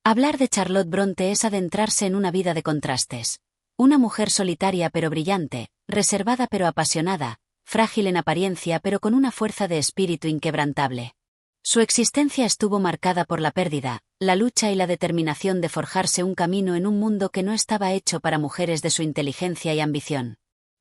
Hablar de Charlotte Bronte es adentrarse en una vida de contrastes. Una mujer solitaria pero brillante, reservada pero apasionada, frágil en apariencia pero con una fuerza de espíritu inquebrantable. Su existencia estuvo marcada por la pérdida, la lucha y la determinación de forjarse un camino en un mundo que no estaba hecho para mujeres de su inteligencia y ambición.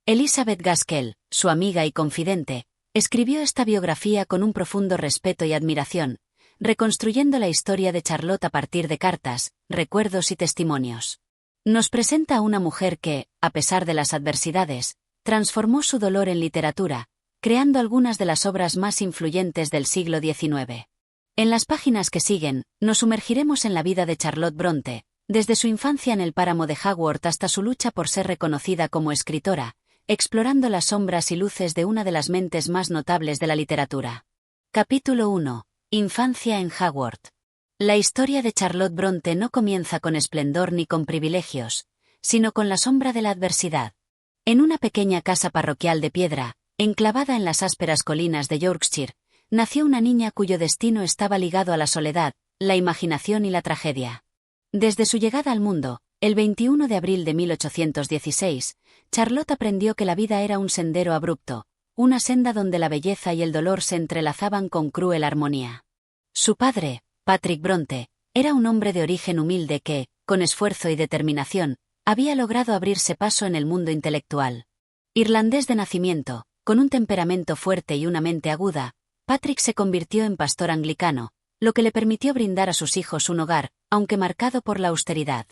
Elizabeth Gaskell, su amiga y confidente, escribió esta biografía con un profundo respeto y admiración, reconstruyendo la historia de Charlotte a partir de cartas, recuerdos y testimonios. Nos presenta a una mujer que, a pesar de las adversidades, transformó su dolor en literatura, creando algunas de las obras más influyentes del siglo XIX. En las páginas que siguen, nos sumergiremos en la vida de Charlotte Bronte, desde su infancia en el páramo de Haworth hasta su lucha por ser reconocida como escritora, explorando las sombras y luces de una de las mentes más notables de la literatura. Capítulo 1. Infancia en Haworth. La historia de Charlotte Bronte no comienza con esplendor ni con privilegios, sino con la sombra de la adversidad. En una pequeña casa parroquial de piedra, enclavada en las ásperas colinas de Yorkshire, nació una niña cuyo destino estaba ligado a la soledad, la imaginación y la tragedia. Desde su llegada al mundo, el 21 de abril de 1816, Charlotte aprendió que la vida era un sendero abrupto, una senda donde la belleza y el dolor se entrelazaban con cruel armonía. Su padre, Patrick Bronte, era un hombre de origen humilde que, con esfuerzo y determinación, había logrado abrirse paso en el mundo intelectual. Irlandés de nacimiento, con un temperamento fuerte y una mente aguda, Patrick se convirtió en pastor anglicano, lo que le permitió brindar a sus hijos un hogar, aunque marcado por la austeridad.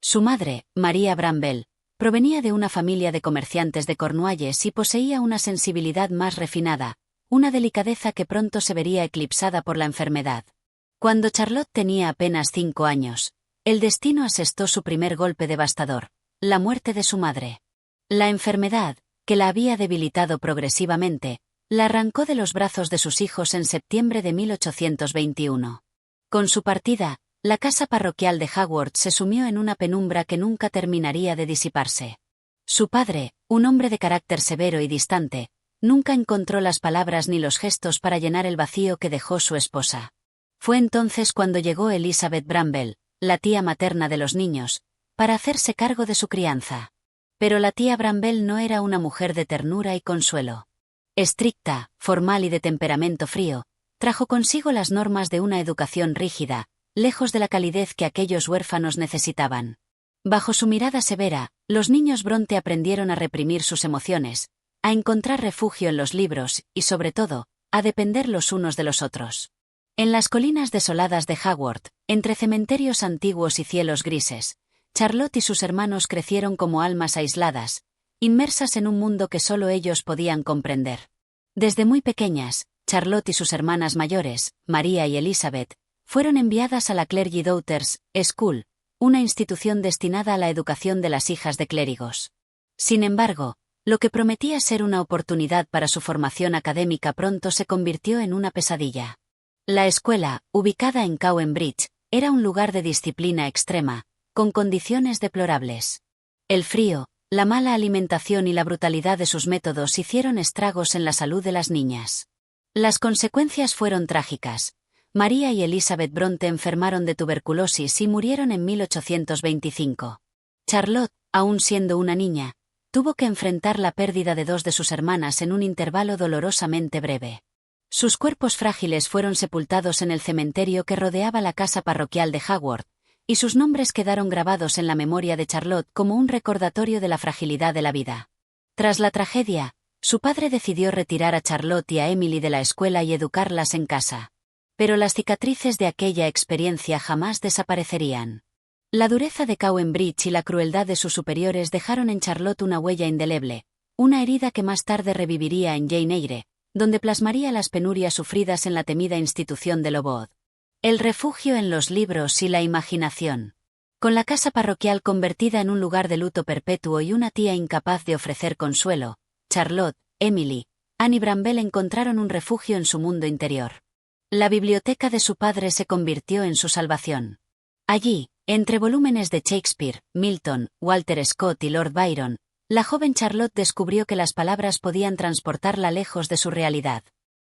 Su madre, María Bramwell, provenía de una familia de comerciantes de Cornualles y poseía una sensibilidad más refinada, una delicadeza que pronto se vería eclipsada por la enfermedad. Cuando Charlotte tenía apenas 5 años, el destino asestó su primer golpe devastador, la muerte de su madre. La enfermedad, que la había debilitado progresivamente, la arrancó de los brazos de sus hijos en septiembre de 1821. Con su partida, la casa parroquial de Haworth se sumió en una penumbra que nunca terminaría de disiparse. Su padre, un hombre de carácter severo y distante, nunca encontró las palabras ni los gestos para llenar el vacío que dejó su esposa. Fue entonces cuando llegó Elizabeth Bramwell, la tía materna de los niños, para hacerse cargo de su crianza. Pero la tía Bramwell no era una mujer de ternura y consuelo. Estricta, formal y de temperamento frío, trajo consigo las normas de una educación rígida, lejos de la calidez que aquellos huérfanos necesitaban. Bajo su mirada severa, los niños Bronte aprendieron a reprimir sus emociones, a encontrar refugio en los libros y, sobre todo, a depender los unos de los otros. En las colinas desoladas de Haworth, entre cementerios antiguos y cielos grises, Charlotte y sus hermanos crecieron como almas aisladas, inmersas en un mundo que solo ellos podían comprender. Desde muy pequeñas, Charlotte y sus hermanas mayores, María y Elizabeth, fueron enviadas a la Clergy Daughters School, una institución destinada a la educación de las hijas de clérigos. Sin embargo, lo que prometía ser una oportunidad para su formación académica pronto se convirtió en una pesadilla. La escuela, ubicada en Cowan Bridge, era un lugar de disciplina extrema, con condiciones deplorables. El frío, la mala alimentación y la brutalidad de sus métodos hicieron estragos en la salud de las niñas. Las consecuencias fueron trágicas. María y Elizabeth Bronte enfermaron de tuberculosis y murieron en 1825. Charlotte, aún siendo una niña, tuvo que enfrentar la pérdida de 2 de sus hermanas en un intervalo dolorosamente breve. Sus cuerpos frágiles fueron sepultados en el cementerio que rodeaba la casa parroquial de Haworth, y sus nombres quedaron grabados en la memoria de Charlotte como un recordatorio de la fragilidad de la vida. Tras la tragedia, su padre decidió retirar a Charlotte y a Emily de la escuela y educarlas en casa. Pero las cicatrices de aquella experiencia jamás desaparecerían. La dureza de Cowan Bridge y la crueldad de sus superiores dejaron en Charlotte una huella indeleble, una herida que más tarde reviviría en Jane Eyre, donde plasmaría las penurias sufridas en la temida institución de Lowood. El refugio en los libros y la imaginación. Con la casa parroquial convertida en un lugar de luto perpetuo y una tía incapaz de ofrecer consuelo, Charlotte, Emily, Anne y Bramwell encontraron un refugio en su mundo interior. La biblioteca de su padre se convirtió en su salvación. Allí, entre volúmenes de Shakespeare, Milton, Walter Scott y Lord Byron, la joven Charlotte descubrió que las palabras podían transportarla lejos de su realidad.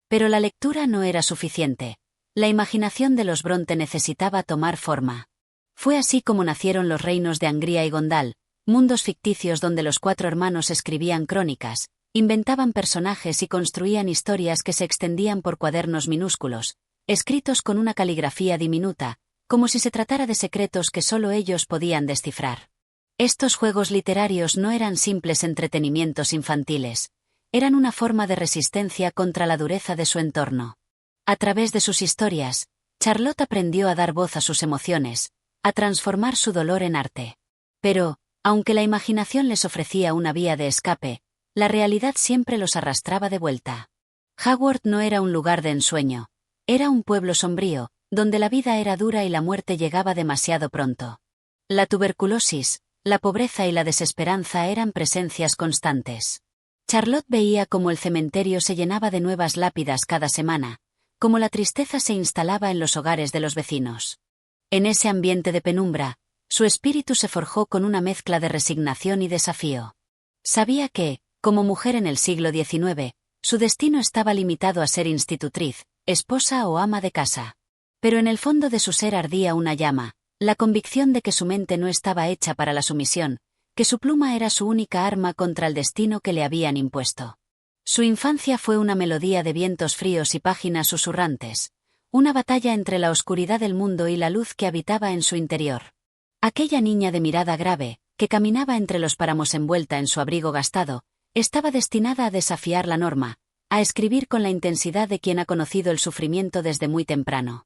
Pero la lectura no era suficiente. La imaginación de los Bronte necesitaba tomar forma. Fue así como nacieron los reinos de Angria y Gondal, mundos ficticios donde los 4 hermanos escribían crónicas, inventaban personajes y construían historias que se extendían por cuadernos minúsculos, escritos con una caligrafía diminuta, como si se tratara de secretos que solo ellos podían descifrar. Estos juegos literarios no eran simples entretenimientos infantiles, eran una forma de resistencia contra la dureza de su entorno. A través de sus historias, Charlotte aprendió a dar voz a sus emociones, a transformar su dolor en arte. Pero, aunque la imaginación les ofrecía una vía de escape, la realidad siempre los arrastraba de vuelta. Hogwarts no era un lugar de ensueño, era un pueblo sombrío, donde la vida era dura y la muerte llegaba demasiado pronto. La tuberculosis, la pobreza y la desesperanza eran presencias constantes. Charlotte veía cómo el cementerio se llenaba de nuevas lápidas cada semana, cómo la tristeza se instalaba en los hogares de los vecinos. En ese ambiente de penumbra, su espíritu se forjó con una mezcla de resignación y desafío. Sabía que, como mujer en el siglo XIX, su destino estaba limitado a ser institutriz, esposa o ama de casa. Pero en el fondo de su ser ardía una llama, la convicción de que su mente no estaba hecha para la sumisión, que su pluma era su única arma contra el destino que le habían impuesto. Su infancia fue una melodía de vientos fríos y páginas susurrantes, una batalla entre la oscuridad del mundo y la luz que habitaba en su interior. Aquella niña de mirada grave, que caminaba entre los páramos envuelta en su abrigo gastado, estaba destinada a desafiar la norma, a escribir con la intensidad de quien ha conocido el sufrimiento desde muy temprano.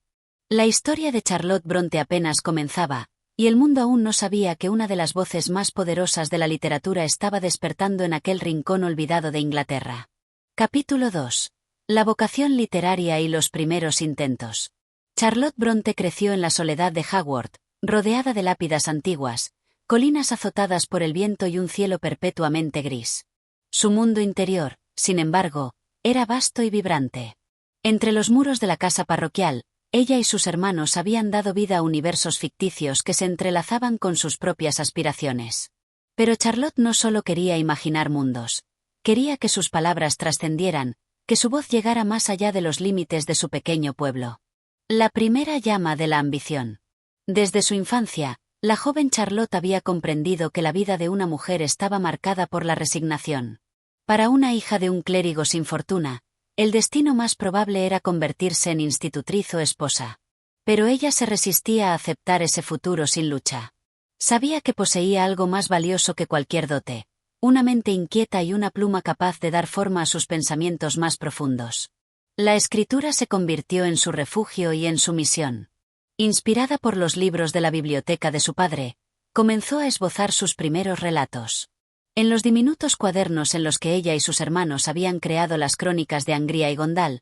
La historia de Charlotte Bronte apenas comenzaba, y el mundo aún no sabía que una de las voces más poderosas de la literatura estaba despertando en aquel rincón olvidado de Inglaterra. Capítulo 2. La vocación literaria y los primeros intentos. Charlotte Bronte creció en la soledad de Hogwarts, rodeada de lápidas antiguas, colinas azotadas por el viento y un cielo perpetuamente gris. Su mundo interior, sin embargo, era vasto y vibrante. Entre los muros de la casa parroquial, ella y sus hermanos habían dado vida a universos ficticios que se entrelazaban con sus propias aspiraciones. Pero Charlotte no solo quería imaginar mundos, quería que sus palabras trascendieran, que su voz llegara más allá de los límites de su pequeño pueblo. La primera llama de la ambición. Desde su infancia, la joven Charlotte había comprendido que la vida de una mujer estaba marcada por la resignación. Para una hija de un clérigo sin fortuna, el destino más probable era convertirse en institutriz o esposa. Pero ella se resistía a aceptar ese futuro sin lucha. Sabía que poseía algo más valioso que cualquier dote, una mente inquieta y una pluma capaz de dar forma a sus pensamientos más profundos. La escritura se convirtió en su refugio y en su misión. Inspirada por los libros de la biblioteca de su padre, comenzó a esbozar sus primeros relatos. En los diminutos cuadernos en los que ella y sus hermanos habían creado las crónicas de Angria y Gondal,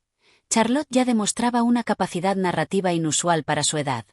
Charlotte ya demostraba una capacidad narrativa inusual para su edad.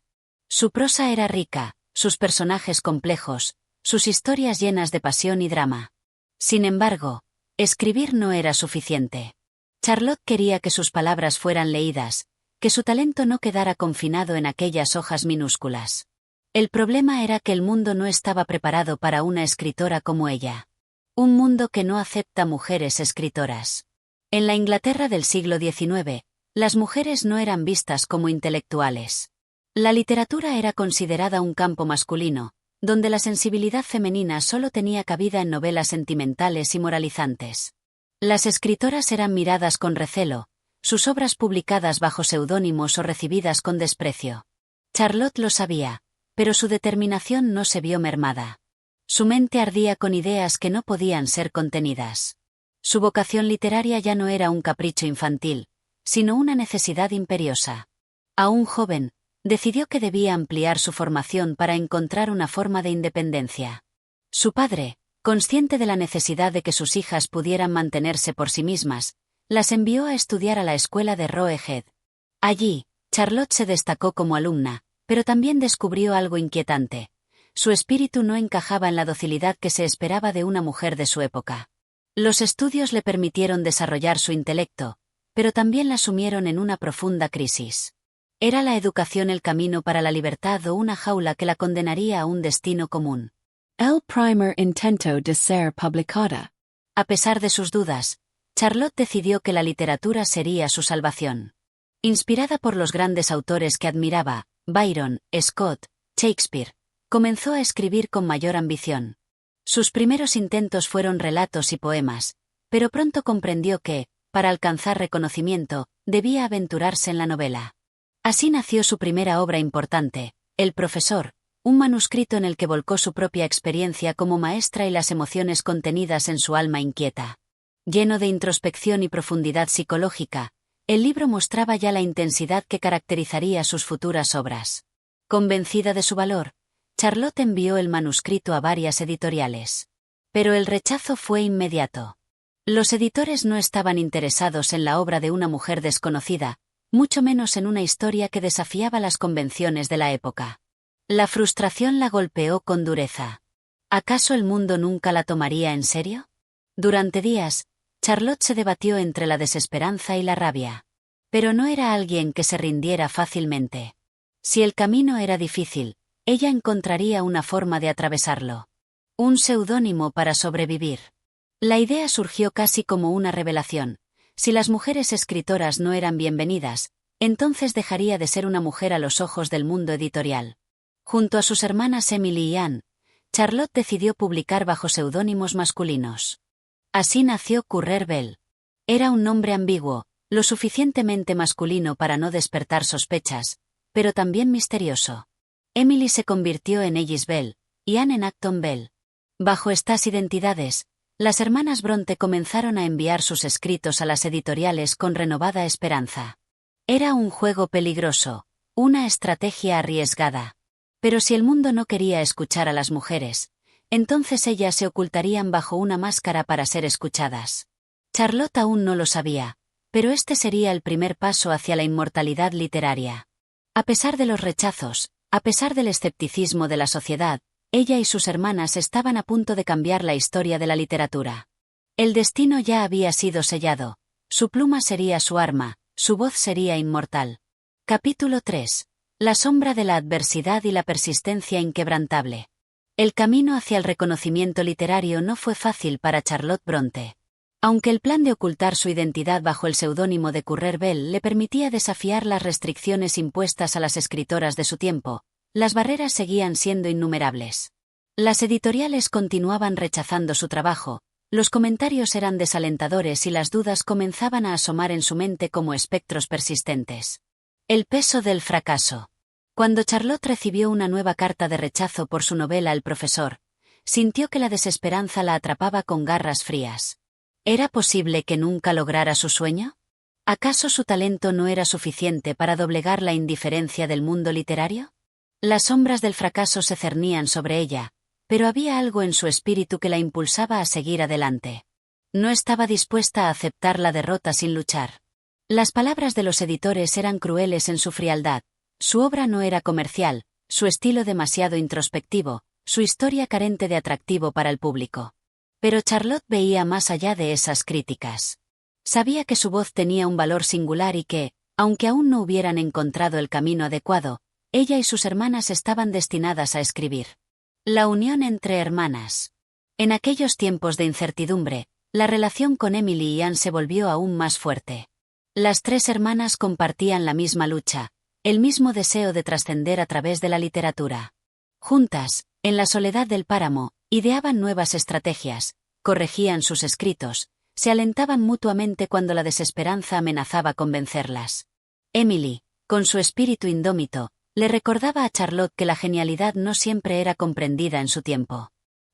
Su prosa era rica, sus personajes complejos, sus historias llenas de pasión y drama. Sin embargo, escribir no era suficiente. Charlotte quería que sus palabras fueran leídas, que su talento no quedara confinado en aquellas hojas minúsculas. El problema era que el mundo no estaba preparado para una escritora como ella. Un mundo que no acepta mujeres escritoras. En la Inglaterra del siglo XIX, las mujeres no eran vistas como intelectuales. La literatura era considerada un campo masculino, donde la sensibilidad femenina solo tenía cabida en novelas sentimentales y moralizantes. Las escritoras eran miradas con recelo, sus obras publicadas bajo seudónimos o recibidas con desprecio. Charlotte lo sabía, pero su determinación no se vio mermada. Su mente ardía con ideas que no podían ser contenidas. Su vocación literaria ya no era un capricho infantil, sino una necesidad imperiosa. Aún joven, decidió que debía ampliar su formación para encontrar una forma de independencia. Su padre, consciente de la necesidad de que sus hijas pudieran mantenerse por sí mismas, las envió a estudiar a la escuela de Roe Head. Allí, Charlotte se destacó como alumna, pero también descubrió algo inquietante. Su espíritu no encajaba en la docilidad que se esperaba de una mujer de su época. Los estudios le permitieron desarrollar su intelecto, pero también la sumieron en una profunda crisis. ¿Era la educación el camino para la libertad o una jaula que la condenaría a un destino común? El primer intento de ser publicada. A pesar de sus dudas, Charlotte decidió que la literatura sería su salvación. Inspirada por los grandes autores que admiraba, Byron, Scott, Shakespeare, comenzó a escribir con mayor ambición. Sus primeros intentos fueron relatos y poemas, pero pronto comprendió que, para alcanzar reconocimiento, debía aventurarse en la novela. Así nació su primera obra importante, El profesor, un manuscrito en el que volcó su propia experiencia como maestra y las emociones contenidas en su alma inquieta. Lleno de introspección y profundidad psicológica, el libro mostraba ya la intensidad que caracterizaría sus futuras obras. Convencida de su valor, Charlotte envió el manuscrito a varias editoriales. Pero el rechazo fue inmediato. Los editores no estaban interesados en la obra de una mujer desconocida, mucho menos en una historia que desafiaba las convenciones de la época. La frustración la golpeó con dureza. ¿Acaso el mundo nunca la tomaría en serio? Durante días, Charlotte se debatió entre la desesperanza y la rabia. Pero no era alguien que se rindiera fácilmente. Si el camino era difícil, ella encontraría una forma de atravesarlo. Un seudónimo para sobrevivir. La idea surgió casi como una revelación. Si las mujeres escritoras no eran bienvenidas, entonces dejaría de ser una mujer a los ojos del mundo editorial. Junto a sus hermanas Emily y Anne, Charlotte decidió publicar bajo seudónimos masculinos. Así nació Currer Bell. Era un nombre ambiguo, lo suficientemente masculino para no despertar sospechas, pero también misterioso. Emily se convirtió en Ellis Bell, y Anne en Acton Bell. Bajo estas identidades, las hermanas Bronte comenzaron a enviar sus escritos a las editoriales con renovada esperanza. Era un juego peligroso, una estrategia arriesgada. Pero si el mundo no quería escuchar a las mujeres, entonces ellas se ocultarían bajo una máscara para ser escuchadas. Charlotte aún no lo sabía, pero este sería el primer paso hacia la inmortalidad literaria. A pesar de los rechazos, a pesar del escepticismo de la sociedad, ella y sus hermanas estaban a punto de cambiar la historia de la literatura. El destino ya había sido sellado, su pluma sería su arma, su voz sería inmortal. Capítulo 3. La sombra de la adversidad y la persistencia inquebrantable. El camino hacia el reconocimiento literario no fue fácil para Charlotte Bronte. Aunque el plan de ocultar su identidad bajo el seudónimo de Currer Bell le permitía desafiar las restricciones impuestas a las escritoras de su tiempo, las barreras seguían siendo innumerables. Las editoriales continuaban rechazando su trabajo, los comentarios eran desalentadores y las dudas comenzaban a asomar en su mente como espectros persistentes. El peso del fracaso. Cuando Charlotte recibió una nueva carta de rechazo por su novela El profesor, sintió que la desesperanza la atrapaba con garras frías. ¿Era posible que nunca lograra su sueño? ¿Acaso su talento no era suficiente para doblegar la indiferencia del mundo literario? Las sombras del fracaso se cernían sobre ella, pero había algo en su espíritu que la impulsaba a seguir adelante. No estaba dispuesta a aceptar la derrota sin luchar. Las palabras de los editores eran crueles en su frialdad, su obra no era comercial, su estilo demasiado introspectivo, su historia carente de atractivo para el público. Pero Charlotte veía más allá de esas críticas. Sabía que su voz tenía un valor singular y que, aunque aún no hubieran encontrado el camino adecuado, ella y sus hermanas estaban destinadas a escribir. La unión entre hermanas. En aquellos tiempos de incertidumbre, la relación con Emily y Anne se volvió aún más fuerte. Las tres hermanas compartían la misma lucha, el mismo deseo de trascender a través de la literatura. Juntas, en la soledad del páramo, ideaban nuevas estrategias, corregían sus escritos, se alentaban mutuamente cuando la desesperanza amenazaba con vencerlas. Emily, con su espíritu indómito, le recordaba a Charlotte que la genialidad no siempre era comprendida en su tiempo.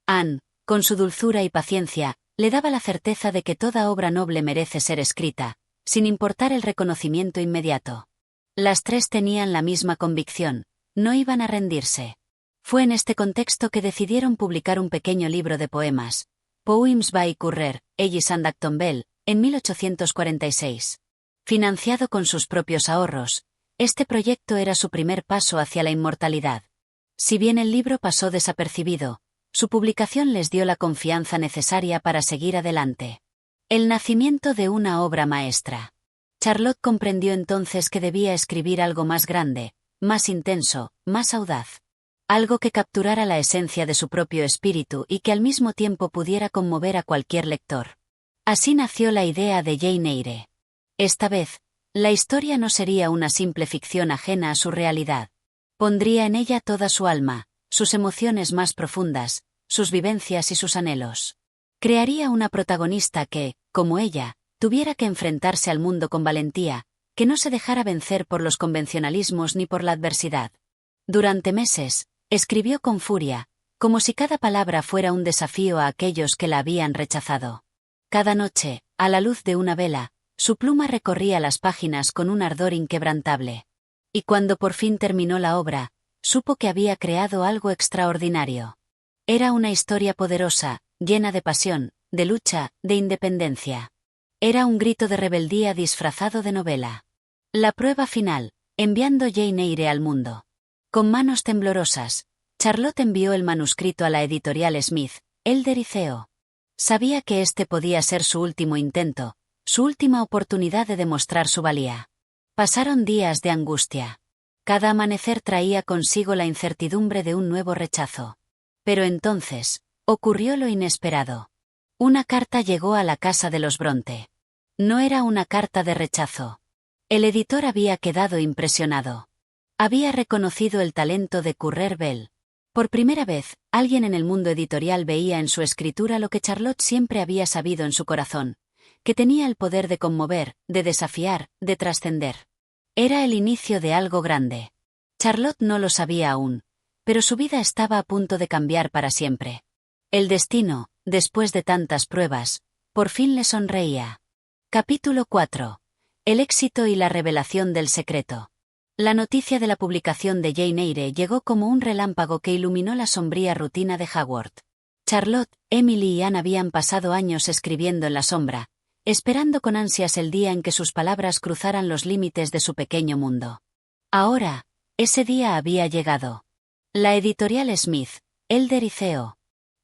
Anne, con su dulzura y paciencia, le daba la certeza de que toda obra noble merece ser escrita, sin importar el reconocimiento inmediato. Las tres tenían la misma convicción, no iban a rendirse. Fue en este contexto que decidieron publicar un pequeño libro de poemas, Poems by Currer, Ellis and Acton Bell, en 1846. Financiado con sus propios ahorros, este proyecto era su primer paso hacia la inmortalidad. Si bien el libro pasó desapercibido, su publicación les dio la confianza necesaria para seguir adelante. El nacimiento de una obra maestra. Charlotte comprendió entonces que debía escribir algo más grande, más intenso, más audaz. Algo que capturara la esencia de su propio espíritu y que al mismo tiempo pudiera conmover a cualquier lector. Así nació la idea de Jane Eyre. Esta vez, la historia no sería una simple ficción ajena a su realidad. Pondría en ella toda su alma, sus emociones más profundas, sus vivencias y sus anhelos. Crearía una protagonista que, como ella, tuviera que enfrentarse al mundo con valentía, que no se dejara vencer por los convencionalismos ni por la adversidad. Durante meses, escribió con furia, como si cada palabra fuera un desafío a aquellos que la habían rechazado. Cada noche, a la luz de una vela, su pluma recorría las páginas con un ardor inquebrantable. Y cuando por fin terminó la obra, supo que había creado algo extraordinario. Era una historia poderosa, llena de pasión, de lucha, de independencia. Era un grito de rebeldía disfrazado de novela. La prueba final, enviando Jane Eyre al mundo. Con manos temblorosas, Charlotte envió el manuscrito a la editorial Smith, Elder y Co. Sabía que este podía ser su último intento, su última oportunidad de demostrar su valía. Pasaron días de angustia. Cada amanecer traía consigo la incertidumbre de un nuevo rechazo. Pero entonces, ocurrió lo inesperado. Una carta llegó a la casa de los Bronte. No era una carta de rechazo. El editor había quedado impresionado. Había reconocido el talento de Currer Bell. Por primera vez, alguien en el mundo editorial veía en su escritura lo que Charlotte siempre había sabido en su corazón, que tenía el poder de conmover, de desafiar, de trascender. Era el inicio de algo grande. Charlotte no lo sabía aún, pero su vida estaba a punto de cambiar para siempre. El destino, después de tantas pruebas, por fin le sonreía. Capítulo 4. El éxito y la revelación del secreto. La noticia de la publicación de Jane Eyre llegó como un relámpago que iluminó la sombría rutina de Hogwarts. Charlotte, Emily y Anne habían pasado años escribiendo en la sombra, esperando con ansias el día en que sus palabras cruzaran los límites de su pequeño mundo. Ahora, ese día había llegado. La editorial Smith, Elder y Co.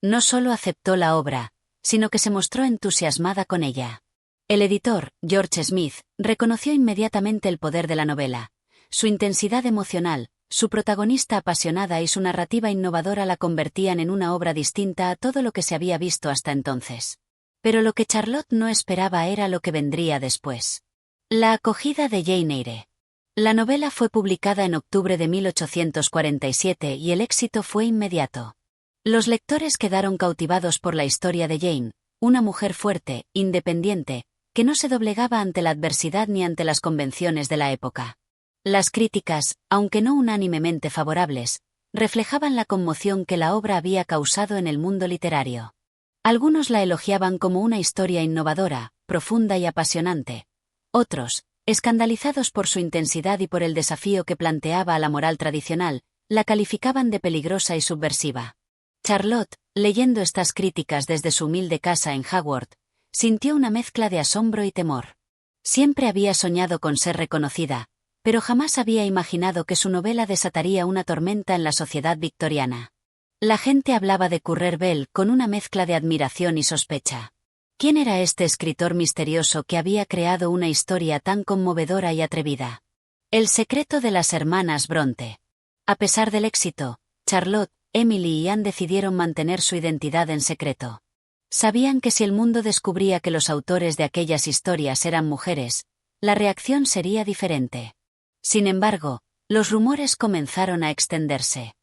no solo aceptó la obra, sino que se mostró entusiasmada con ella. El editor, George Smith, reconoció inmediatamente el poder de la novela. Su intensidad emocional, su protagonista apasionada y su narrativa innovadora la convertían en una obra distinta a todo lo que se había visto hasta entonces. Pero lo que Charlotte no esperaba era lo que vendría después. La acogida de Jane Eyre. La novela fue publicada en octubre de 1847 y el éxito fue inmediato. Los lectores quedaron cautivados por la historia de Jane, una mujer fuerte, independiente, que no se doblegaba ante la adversidad ni ante las convenciones de la época. Las críticas, aunque no unánimemente favorables, reflejaban la conmoción que la obra había causado en el mundo literario. Algunos la elogiaban como una historia innovadora, profunda y apasionante. Otros, escandalizados por su intensidad y por el desafío que planteaba a la moral tradicional, la calificaban de peligrosa y subversiva. Charlotte, leyendo estas críticas desde su humilde casa en Hogwarts, sintió una mezcla de asombro y temor. Siempre había soñado con ser reconocida, pero jamás había imaginado que su novela desataría una tormenta en la sociedad victoriana. La gente hablaba de Currer Bell con una mezcla de admiración y sospecha. ¿Quién era este escritor misterioso que había creado una historia tan conmovedora y atrevida? El secreto de las hermanas Bronte. A pesar del éxito, Charlotte, Emily y Anne decidieron mantener su identidad en secreto. Sabían que si el mundo descubría que los autores de aquellas historias eran mujeres, la reacción sería diferente. Sin embargo, los rumores comenzaron a extenderse.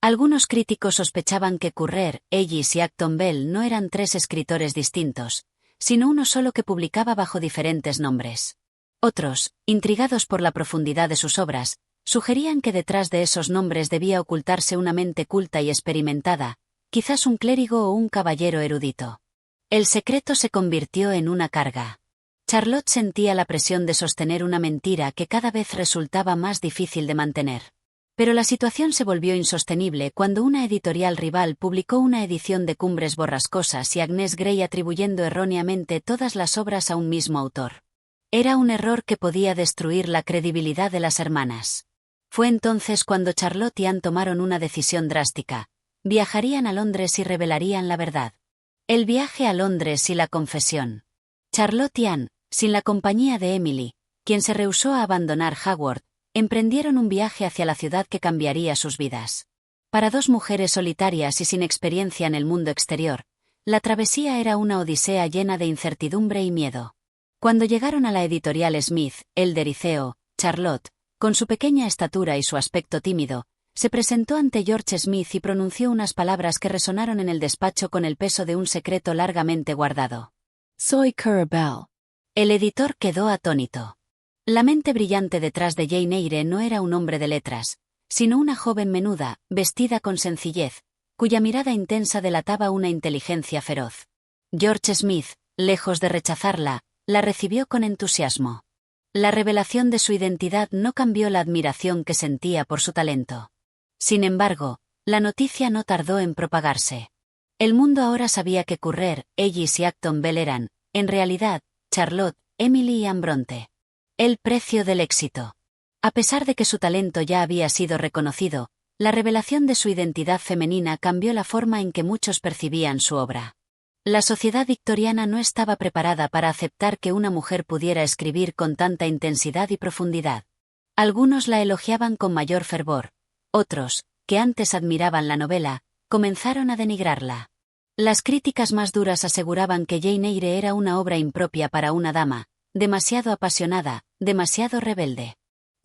Algunos críticos sospechaban que Currer, Ellis y Acton Bell no eran tres escritores distintos, sino uno solo que publicaba bajo diferentes nombres. Otros, intrigados por la profundidad de sus obras, sugerían que detrás de esos nombres debía ocultarse una mente culta y experimentada, quizás un clérigo o un caballero erudito. El secreto se convirtió en una carga. Charlotte sentía la presión de sostener una mentira que cada vez resultaba más difícil de mantener. Pero la situación se volvió insostenible cuando una editorial rival publicó una edición de Cumbres Borrascosas y Agnes Grey atribuyendo erróneamente todas las obras a un mismo autor. Era un error que podía destruir la credibilidad de las hermanas. Fue entonces cuando Charlotte y Anne tomaron una decisión drástica. Viajarían a Londres y revelarían la verdad. El viaje a Londres y la confesión. Charlotte y Anne, sin la compañía de Emily, quien se rehusó a abandonar Hogwarts, emprendieron un viaje hacia la ciudad que cambiaría sus vidas. Para dos mujeres solitarias y sin experiencia en el mundo exterior, la travesía era una odisea llena de incertidumbre y miedo. Cuando llegaron a la editorial Smith, Elder y Co., Charlotte, con su pequeña estatura y su aspecto tímido, Se presentó ante George Smith y pronunció unas palabras que resonaron en el despacho con el peso de un secreto largamente guardado. Soy Cora Bell. El editor quedó atónito. La mente brillante detrás de Jane Eyre no era un hombre de letras, sino una joven menuda, vestida con sencillez, cuya mirada intensa delataba una inteligencia feroz. George Smith, lejos de rechazarla, la recibió con entusiasmo. La revelación de su identidad no cambió la admiración que sentía por su talento. Sin embargo, la noticia no tardó en propagarse. El mundo ahora sabía que Currer, Ellis y Acton Bell eran, en realidad, Charlotte, Emily y Anne Bronte. El precio del éxito. A pesar de que su talento ya había sido reconocido, la revelación de su identidad femenina cambió la forma en que muchos percibían su obra. La sociedad victoriana no estaba preparada para aceptar que una mujer pudiera escribir con tanta intensidad y profundidad. Algunos la elogiaban con mayor fervor. Otros, que antes admiraban la novela, comenzaron a denigrarla. Las críticas más duras aseguraban que Jane Eyre era una obra impropia para una dama, demasiado apasionada, demasiado rebelde.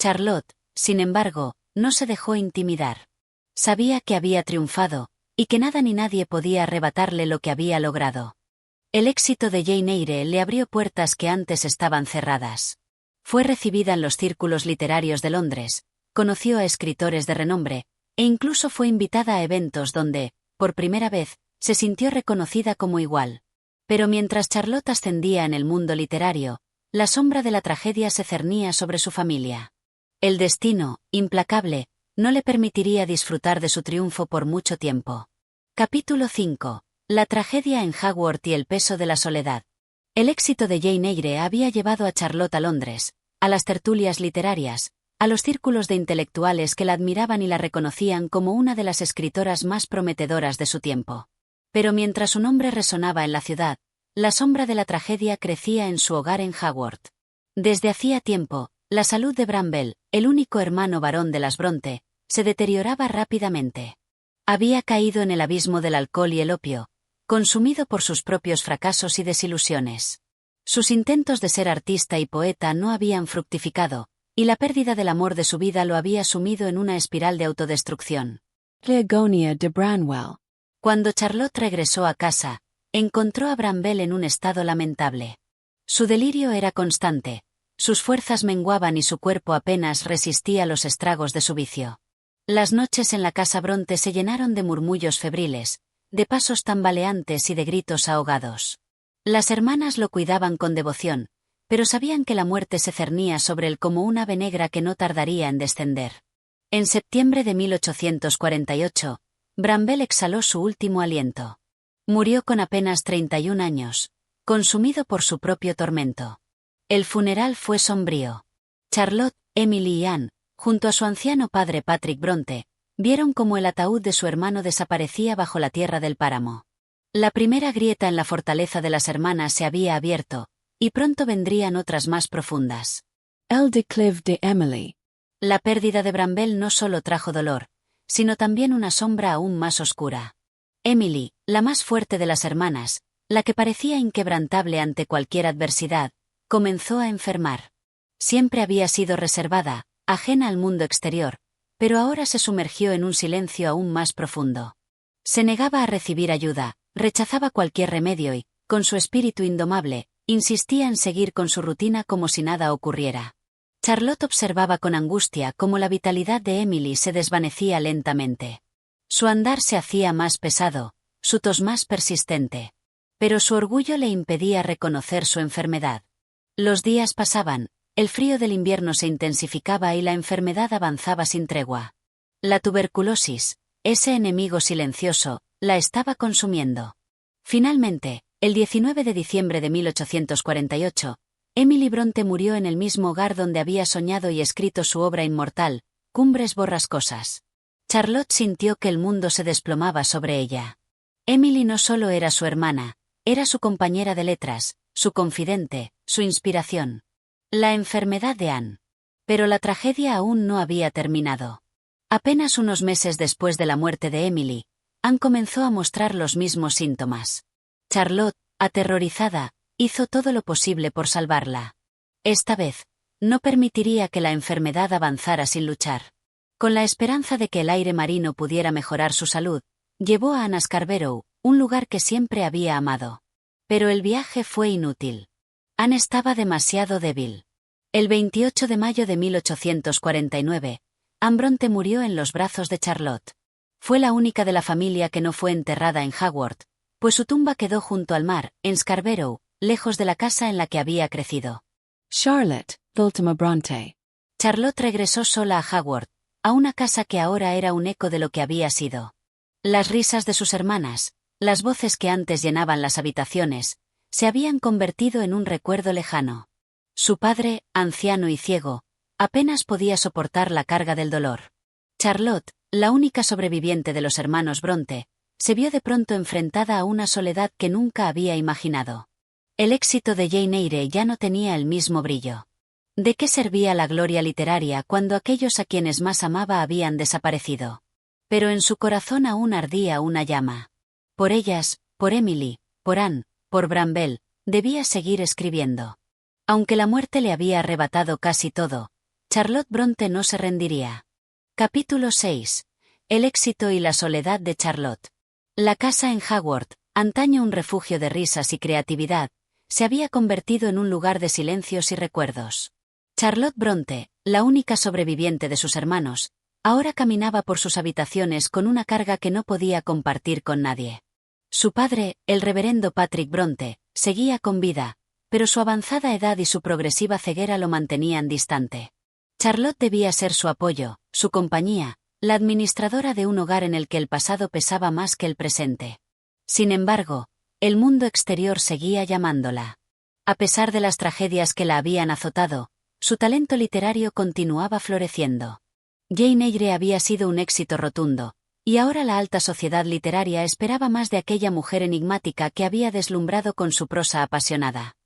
Charlotte, sin embargo, no se dejó intimidar. Sabía que había triunfado, y que nada ni nadie podía arrebatarle lo que había logrado. El éxito de Jane Eyre le abrió puertas que antes estaban cerradas. Fue recibida en los círculos literarios de Londres, conoció a escritores de renombre, e incluso fue invitada a eventos donde, por primera vez, se sintió reconocida como igual. Pero mientras Charlotte ascendía en el mundo literario, la sombra de la tragedia se cernía sobre su familia. El destino, implacable, no le permitiría disfrutar de su triunfo por mucho tiempo. Capítulo 5. La tragedia en Haworth y el peso de la soledad. El éxito de Jane Eyre había llevado a Charlotte a Londres, a las tertulias literarias, a los círculos de intelectuales que la admiraban y la reconocían como una de las escritoras más prometedoras de su tiempo. Pero mientras su nombre resonaba en la ciudad, la sombra de la tragedia crecía en su hogar en Haworth. Desde hacía tiempo, la salud de Bramwell, el único hermano varón de las Bronte, se deterioraba rápidamente. Había caído en el abismo del alcohol y el opio, consumido por sus propios fracasos y desilusiones. Sus intentos de ser artista y poeta no habían fructificado, y la pérdida del amor de su vida lo había sumido en una espiral de autodestrucción. Cleogonia de Branwell. Cuando Charlotte regresó a casa, encontró a Bramwell en un estado lamentable. Su delirio era constante, sus fuerzas menguaban y su cuerpo apenas resistía los estragos de su vicio. Las noches en la casa Bronte se llenaron de murmullos febriles, de pasos tambaleantes y de gritos ahogados. Las hermanas lo cuidaban con devoción, pero sabían que la muerte se cernía sobre él como una ave negra que no tardaría en descender. En septiembre de 1848, Bramwell exhaló su último aliento. Murió con apenas 31 años, consumido por su propio tormento. El funeral fue sombrío. Charlotte, Emily y Anne, junto a su anciano padre Patrick Bronte, vieron cómo el ataúd de su hermano desaparecía bajo la tierra del páramo. La primera grieta en la fortaleza de las hermanas se había abierto, y pronto vendrían otras más profundas. El declive de Emily. La pérdida de Bramwell no solo trajo dolor, sino también una sombra aún más oscura. Emily, la más fuerte de las hermanas, la que parecía inquebrantable ante cualquier adversidad, comenzó a enfermar. Siempre había sido reservada, ajena al mundo exterior, pero ahora se sumergió en un silencio aún más profundo. Se negaba a recibir ayuda, rechazaba cualquier remedio y, con su espíritu indomable, insistía en seguir con su rutina como si nada ocurriera. Charlotte observaba con angustia cómo la vitalidad de Emily se desvanecía lentamente. Su andar se hacía más pesado, su tos más persistente. Pero su orgullo le impedía reconocer su enfermedad. Los días pasaban, el frío del invierno se intensificaba y la enfermedad avanzaba sin tregua. La tuberculosis, ese enemigo silencioso, la estaba consumiendo. Finalmente, el 19 de diciembre de 1848, Emily Bronte murió en el mismo hogar donde había soñado y escrito su obra inmortal, Cumbres borrascosas. Charlotte sintió que el mundo se desplomaba sobre ella. Emily no solo era su hermana, era su compañera de letras, su confidente, su inspiración. La enfermedad de Anne. Pero la tragedia aún no había terminado. Apenas unos meses después de la muerte de Emily, Anne comenzó a mostrar los mismos síntomas. Charlotte, aterrorizada, hizo todo lo posible por salvarla. Esta vez, no permitiría que la enfermedad avanzara sin luchar. Con la esperanza de que el aire marino pudiera mejorar su salud, llevó a Anna Scarborough, un lugar que siempre había amado. Pero el viaje fue inútil. Anne estaba demasiado débil. El 28 de mayo de 1849, Anne Bronte murió en los brazos de Charlotte. Fue la única de la familia que no fue enterrada en Haworth, pues su tumba quedó junto al mar, en Scarborough, lejos de la casa en la que había crecido. Charlotte, Ultima Bronte. Charlotte regresó sola a Haworth, a una casa que ahora era un eco de lo que había sido. Las risas de sus hermanas, las voces que antes llenaban las habitaciones, se habían convertido en un recuerdo lejano. Su padre, anciano y ciego, apenas podía soportar la carga del dolor. Charlotte, la única sobreviviente de los hermanos Bronte, se vio de pronto enfrentada a una soledad que nunca había imaginado. El éxito de Jane Eyre ya no tenía el mismo brillo. ¿De qué servía la gloria literaria cuando aquellos a quienes más amaba habían desaparecido? Pero en su corazón aún ardía una llama. Por ellas, por Emily, por Anne, por Bramwell, debía seguir escribiendo. Aunque la muerte le había arrebatado casi todo, Charlotte Bronte no se rendiría. Capítulo 6. El éxito y la soledad de Charlotte. La casa en Haworth, antaño un refugio de risas y creatividad, se había convertido en un lugar de silencios y recuerdos. Charlotte Bronte, la única sobreviviente de sus hermanos, ahora caminaba por sus habitaciones con una carga que no podía compartir con nadie. Su padre, el reverendo Patrick Bronte, seguía con vida, pero su avanzada edad y su progresiva ceguera lo mantenían distante. Charlotte debía ser su apoyo, su compañía, la administradora de un hogar en el que el pasado pesaba más que el presente. Sin embargo, el mundo exterior seguía llamándola. A pesar de las tragedias que la habían azotado, su talento literario continuaba floreciendo. Jane Eyre había sido un éxito rotundo, y ahora la alta sociedad literaria esperaba más de aquella mujer enigmática que había deslumbrado con su prosa apasionada.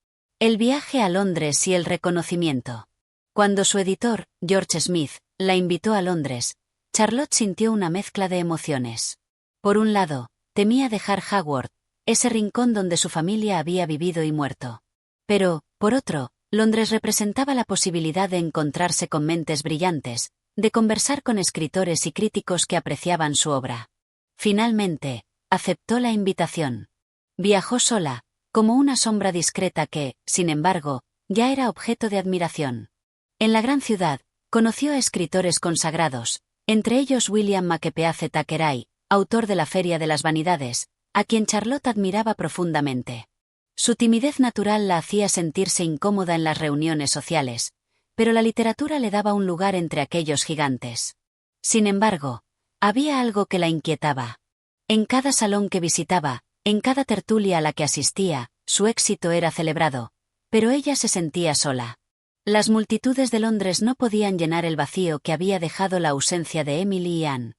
El viaje a Londres y el reconocimiento. Cuando su editor, George Smith, la invitó a Londres, Charlotte sintió una mezcla de emociones. Por un lado, temía dejar Haworth, ese rincón donde su familia había vivido y muerto. Pero, por otro, Londres representaba la posibilidad de encontrarse con mentes brillantes, de conversar con escritores y críticos que apreciaban su obra. Finalmente, aceptó la invitación. Viajó sola, como una sombra discreta que, sin embargo, ya era objeto de admiración. En la gran ciudad, conoció a escritores consagrados, entre ellos William Makepeace Thackeray, autor de La Feria de las Vanidades, a quien Charlotte admiraba profundamente. Su timidez natural la hacía sentirse incómoda en las reuniones sociales, pero la literatura le daba un lugar entre aquellos gigantes. Sin embargo, había algo que la inquietaba. En cada salón que visitaba, en cada tertulia a la que asistía, su éxito era celebrado, pero ella se sentía sola. Las multitudes de Londres no podían llenar el vacío que había dejado la ausencia de Emily y Anne.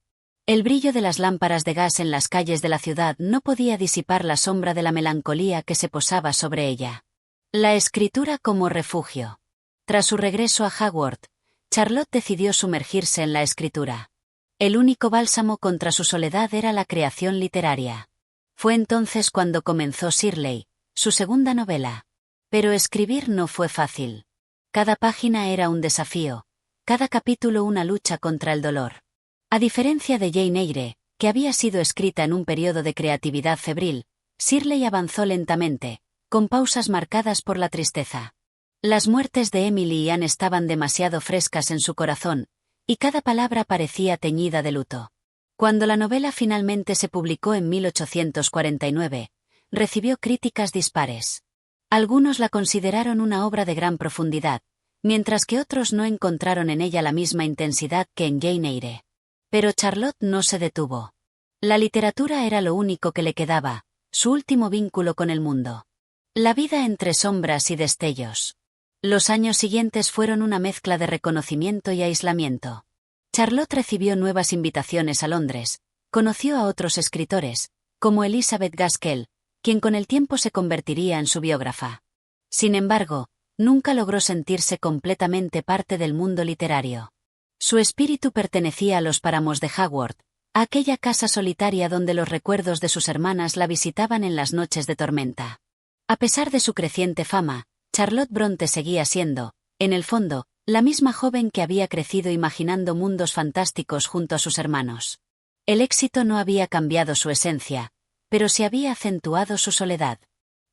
El brillo de las lámparas de gas en las calles de la ciudad no podía disipar la sombra de la melancolía que se posaba sobre ella. La escritura como refugio. Tras su regreso a Haworth, Charlotte decidió sumergirse en la escritura. El único bálsamo contra su soledad era la creación literaria. Fue entonces cuando comenzó Shirley, su segunda novela. Pero escribir no fue fácil. Cada página era un desafío, cada capítulo una lucha contra el dolor. A diferencia de Jane Eyre, que había sido escrita en un periodo de creatividad febril, Shirley avanzó lentamente, con pausas marcadas por la tristeza. Las muertes de Emily y Anne estaban demasiado frescas en su corazón, y cada palabra parecía teñida de luto. Cuando la novela finalmente se publicó en 1849, recibió críticas dispares. Algunos la consideraron una obra de gran profundidad, mientras que otros no encontraron en ella la misma intensidad que en Jane Eyre. Pero Charlotte no se detuvo. La literatura era lo único que le quedaba, su último vínculo con el mundo. La vida entre sombras y destellos. Los años siguientes fueron una mezcla de reconocimiento y aislamiento. Charlotte recibió nuevas invitaciones a Londres, conoció a otros escritores, como Elizabeth Gaskell, quien con el tiempo se convertiría en su biógrafa. Sin embargo, nunca logró sentirse completamente parte del mundo literario. Su espíritu pertenecía a los páramos de Haworth, a aquella casa solitaria donde los recuerdos de sus hermanas la visitaban en las noches de tormenta. A pesar de su creciente fama, Charlotte Bronte seguía siendo, en el fondo, la misma joven que había crecido imaginando mundos fantásticos junto a sus hermanos. El éxito no había cambiado su esencia, pero sí había acentuado su soledad.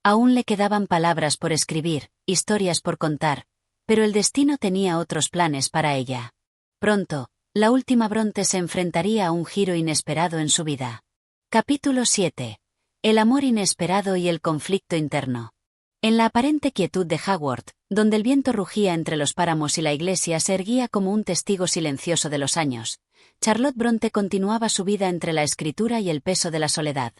Aún le quedaban palabras por escribir, historias por contar, pero el destino tenía otros planes para ella. Pronto, la última Bronte se enfrentaría a un giro inesperado en su vida. Capítulo 7. El amor inesperado y el conflicto interno. En la aparente quietud de Hogwarts, donde el viento rugía entre los páramos y la iglesia se erguía como un testigo silencioso de los años, Charlotte Bronte continuaba su vida entre la escritura y el peso de la soledad.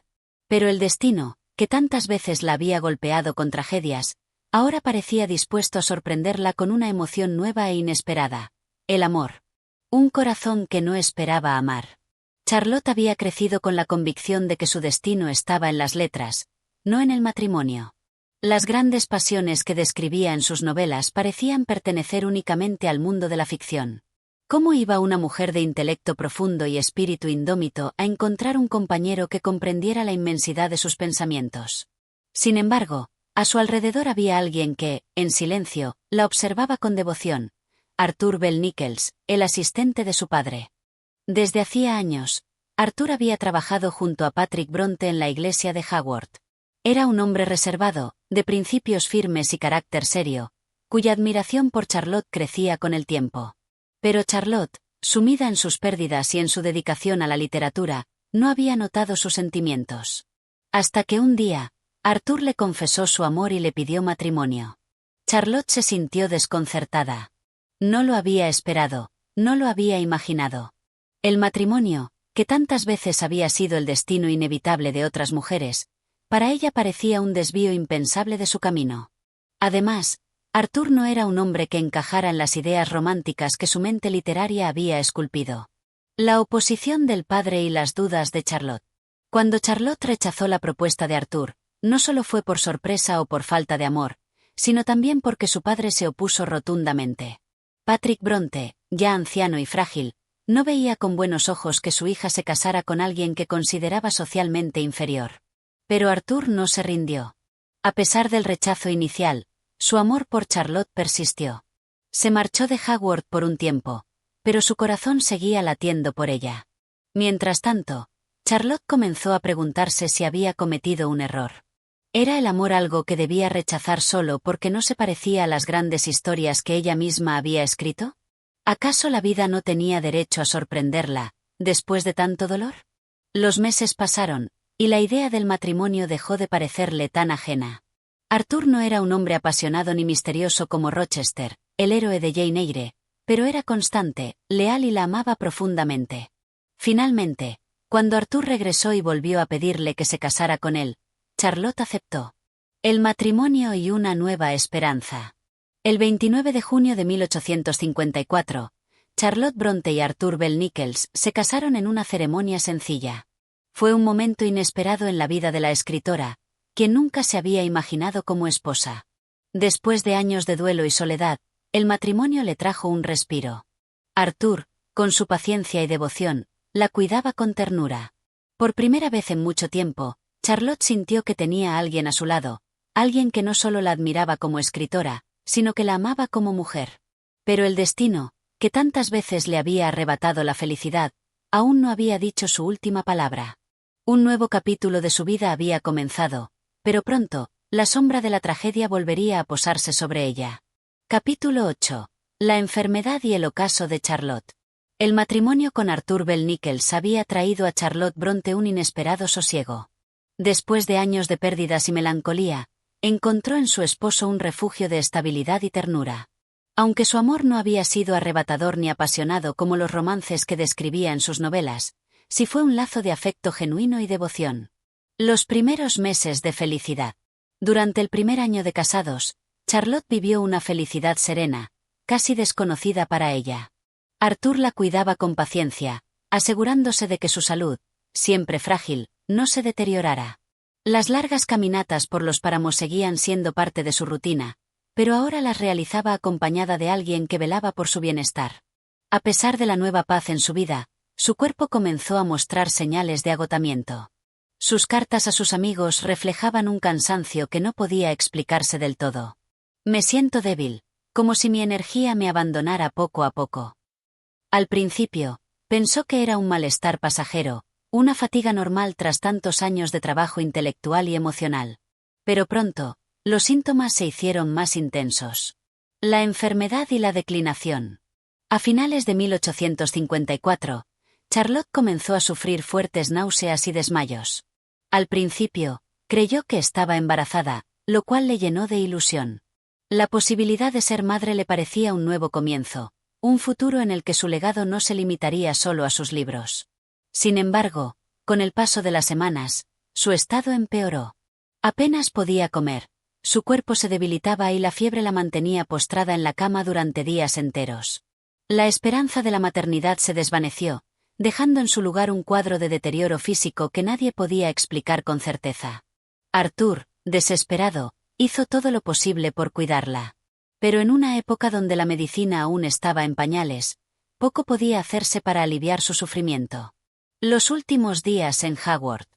Pero el destino, que tantas veces la había golpeado con tragedias, ahora parecía dispuesto a sorprenderla con una emoción nueva e inesperada: el amor. Un corazón que no esperaba amar. Charlotte había crecido con la convicción de que su destino estaba en las letras, no en el matrimonio. Las grandes pasiones que describía en sus novelas parecían pertenecer únicamente al mundo de la ficción. ¿Cómo iba una mujer de intelecto profundo y espíritu indómito a encontrar un compañero que comprendiera la inmensidad de sus pensamientos? Sin embargo, a su alrededor había alguien que, en silencio, la observaba con devoción: Arthur Bell Nichols, el asistente de su padre. Desde hacía años, Arthur había trabajado junto a Patrick Bronte en la iglesia de Hogwarts. Era un hombre reservado, de principios firmes y carácter serio, cuya admiración por Charlotte crecía con el tiempo. Pero Charlotte, sumida en sus pérdidas y en su dedicación a la literatura, no había notado sus sentimientos. Hasta que un día, Arthur le confesó su amor y le pidió matrimonio. Charlotte se sintió desconcertada. No lo había esperado, no lo había imaginado. El matrimonio, que tantas veces había sido el destino inevitable de otras mujeres, para ella parecía un desvío impensable de su camino. Además, Arthur no era un hombre que encajara en las ideas románticas que su mente literaria había esculpido. La oposición del padre y las dudas de Charlotte. Cuando Charlotte rechazó la propuesta de Arthur, no solo fue por sorpresa o por falta de amor, sino también porque su padre se opuso rotundamente. Patrick Bronte, ya anciano y frágil, no veía con buenos ojos que su hija se casara con alguien que consideraba socialmente inferior. Pero Arthur no se rindió. A pesar del rechazo inicial, su amor por Charlotte persistió. Se marchó de Hogwarts por un tiempo, pero su corazón seguía latiendo por ella. Mientras tanto, Charlotte comenzó a preguntarse si había cometido un error. ¿Era el amor algo que debía rechazar solo porque no se parecía a las grandes historias que ella misma había escrito? ¿Acaso la vida no tenía derecho a sorprenderla, después de tanto dolor? Los meses pasaron, y la idea del matrimonio dejó de parecerle tan ajena. Arthur no era un hombre apasionado ni misterioso como Rochester, el héroe de Jane Eyre, pero era constante, leal y la amaba profundamente. Finalmente, cuando Arthur regresó y volvió a pedirle que se casara con él, Charlotte aceptó. El matrimonio y una nueva esperanza. El 29 de junio de 1854, Charlotte Bronte y Arthur Bell Nichols se casaron en una ceremonia sencilla. Fue un momento inesperado en la vida de la escritora, quien nunca se había imaginado como esposa. Después de años de duelo y soledad, el matrimonio le trajo un respiro. Arthur, con su paciencia y devoción, la cuidaba con ternura. Por primera vez en mucho tiempo, Charlotte sintió que tenía a alguien a su lado, alguien que no solo la admiraba como escritora, sino que la amaba como mujer. Pero el destino, que tantas veces le había arrebatado la felicidad, aún no había dicho su última palabra. Un nuevo capítulo de su vida había comenzado, pero pronto, la sombra de la tragedia volvería a posarse sobre ella. Capítulo 8. La enfermedad y el ocaso de Charlotte. El matrimonio con Arthur Bell Nichols había traído a Charlotte Bronte un inesperado sosiego. Después de años de pérdidas y melancolía, encontró en su esposo un refugio de estabilidad y ternura. Aunque su amor no había sido arrebatador ni apasionado como los romances que describía en sus novelas, sí fue un lazo de afecto genuino y devoción. Los primeros meses de felicidad. Durante el primer año de casados, Charlotte vivió una felicidad serena, casi desconocida para ella. Arthur la cuidaba con paciencia, asegurándose de que su salud, siempre frágil, no se deteriorara. Las largas caminatas por los páramos seguían siendo parte de su rutina, pero ahora las realizaba acompañada de alguien que velaba por su bienestar. A pesar de la nueva paz en su vida, su cuerpo comenzó a mostrar señales de agotamiento. Sus cartas a sus amigos reflejaban un cansancio que no podía explicarse del todo. «Me siento débil. como si mi energía me abandonara poco a poco. Al principio, pensó que era un malestar pasajero, una fatiga normal tras tantos años de trabajo intelectual y emocional. Pero pronto, los síntomas se hicieron más intensos. La enfermedad y la declinación. A finales de 1854, Charlotte comenzó a sufrir fuertes náuseas y desmayos. Al principio, creyó que estaba embarazada, lo cual le llenó de ilusión. La posibilidad de ser madre le parecía un nuevo comienzo, un futuro en el que su legado no se limitaría solo a sus libros. Sin embargo, con el paso de las semanas, su estado empeoró. Apenas podía comer, su cuerpo se debilitaba y la fiebre la mantenía postrada en la cama durante días enteros. La esperanza de la maternidad se desvaneció, dejando en su lugar un cuadro de deterioro físico que nadie podía explicar con certeza. Arthur, desesperado, hizo todo lo posible por cuidarla. Pero en una época donde la medicina aún estaba en pañales, poco podía hacerse para aliviar su sufrimiento. Los últimos días en Haworth.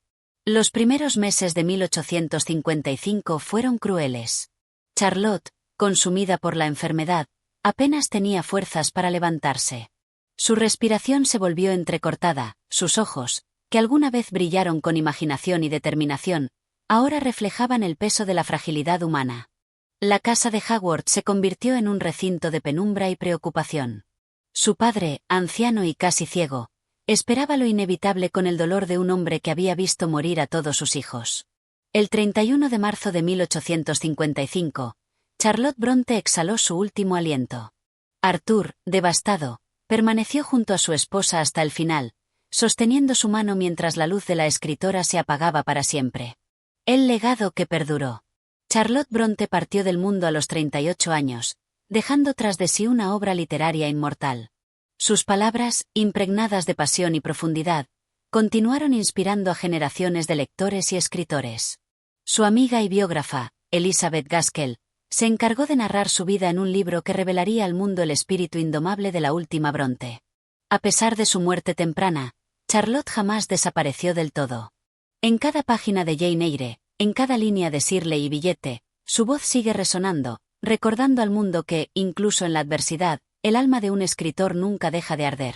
Los primeros meses de 1855 fueron crueles. Charlotte, consumida por la enfermedad, apenas tenía fuerzas para levantarse. Su respiración se volvió entrecortada, sus ojos, que alguna vez brillaron con imaginación y determinación, ahora reflejaban el peso de la fragilidad humana. La casa de Haworth se convirtió en un recinto de penumbra y preocupación. Su padre, anciano y casi ciego, esperaba lo inevitable con el dolor de un hombre que había visto morir a todos sus hijos. El 31 de marzo de 1855, Charlotte Bronte exhaló su último aliento. Arthur, devastado, permaneció junto a su esposa hasta el final, sosteniendo su mano mientras la luz de la escritora se apagaba para siempre. El legado que perduró. Charlotte Bronte partió del mundo a los 38 años, dejando tras de sí una obra literaria inmortal. Sus palabras, impregnadas de pasión y profundidad, continuaron inspirando a generaciones de lectores y escritores. Su amiga y biógrafa, Elizabeth Gaskell, se encargó de narrar su vida en un libro que revelaría al mundo el espíritu indomable de la última Bronte. A pesar de su muerte temprana, Charlotte jamás desapareció del todo. En cada página de Jane Eyre, en cada línea de Shirley y Billete, su voz sigue resonando, recordando al mundo que, incluso en la adversidad, el alma de un escritor nunca deja de arder.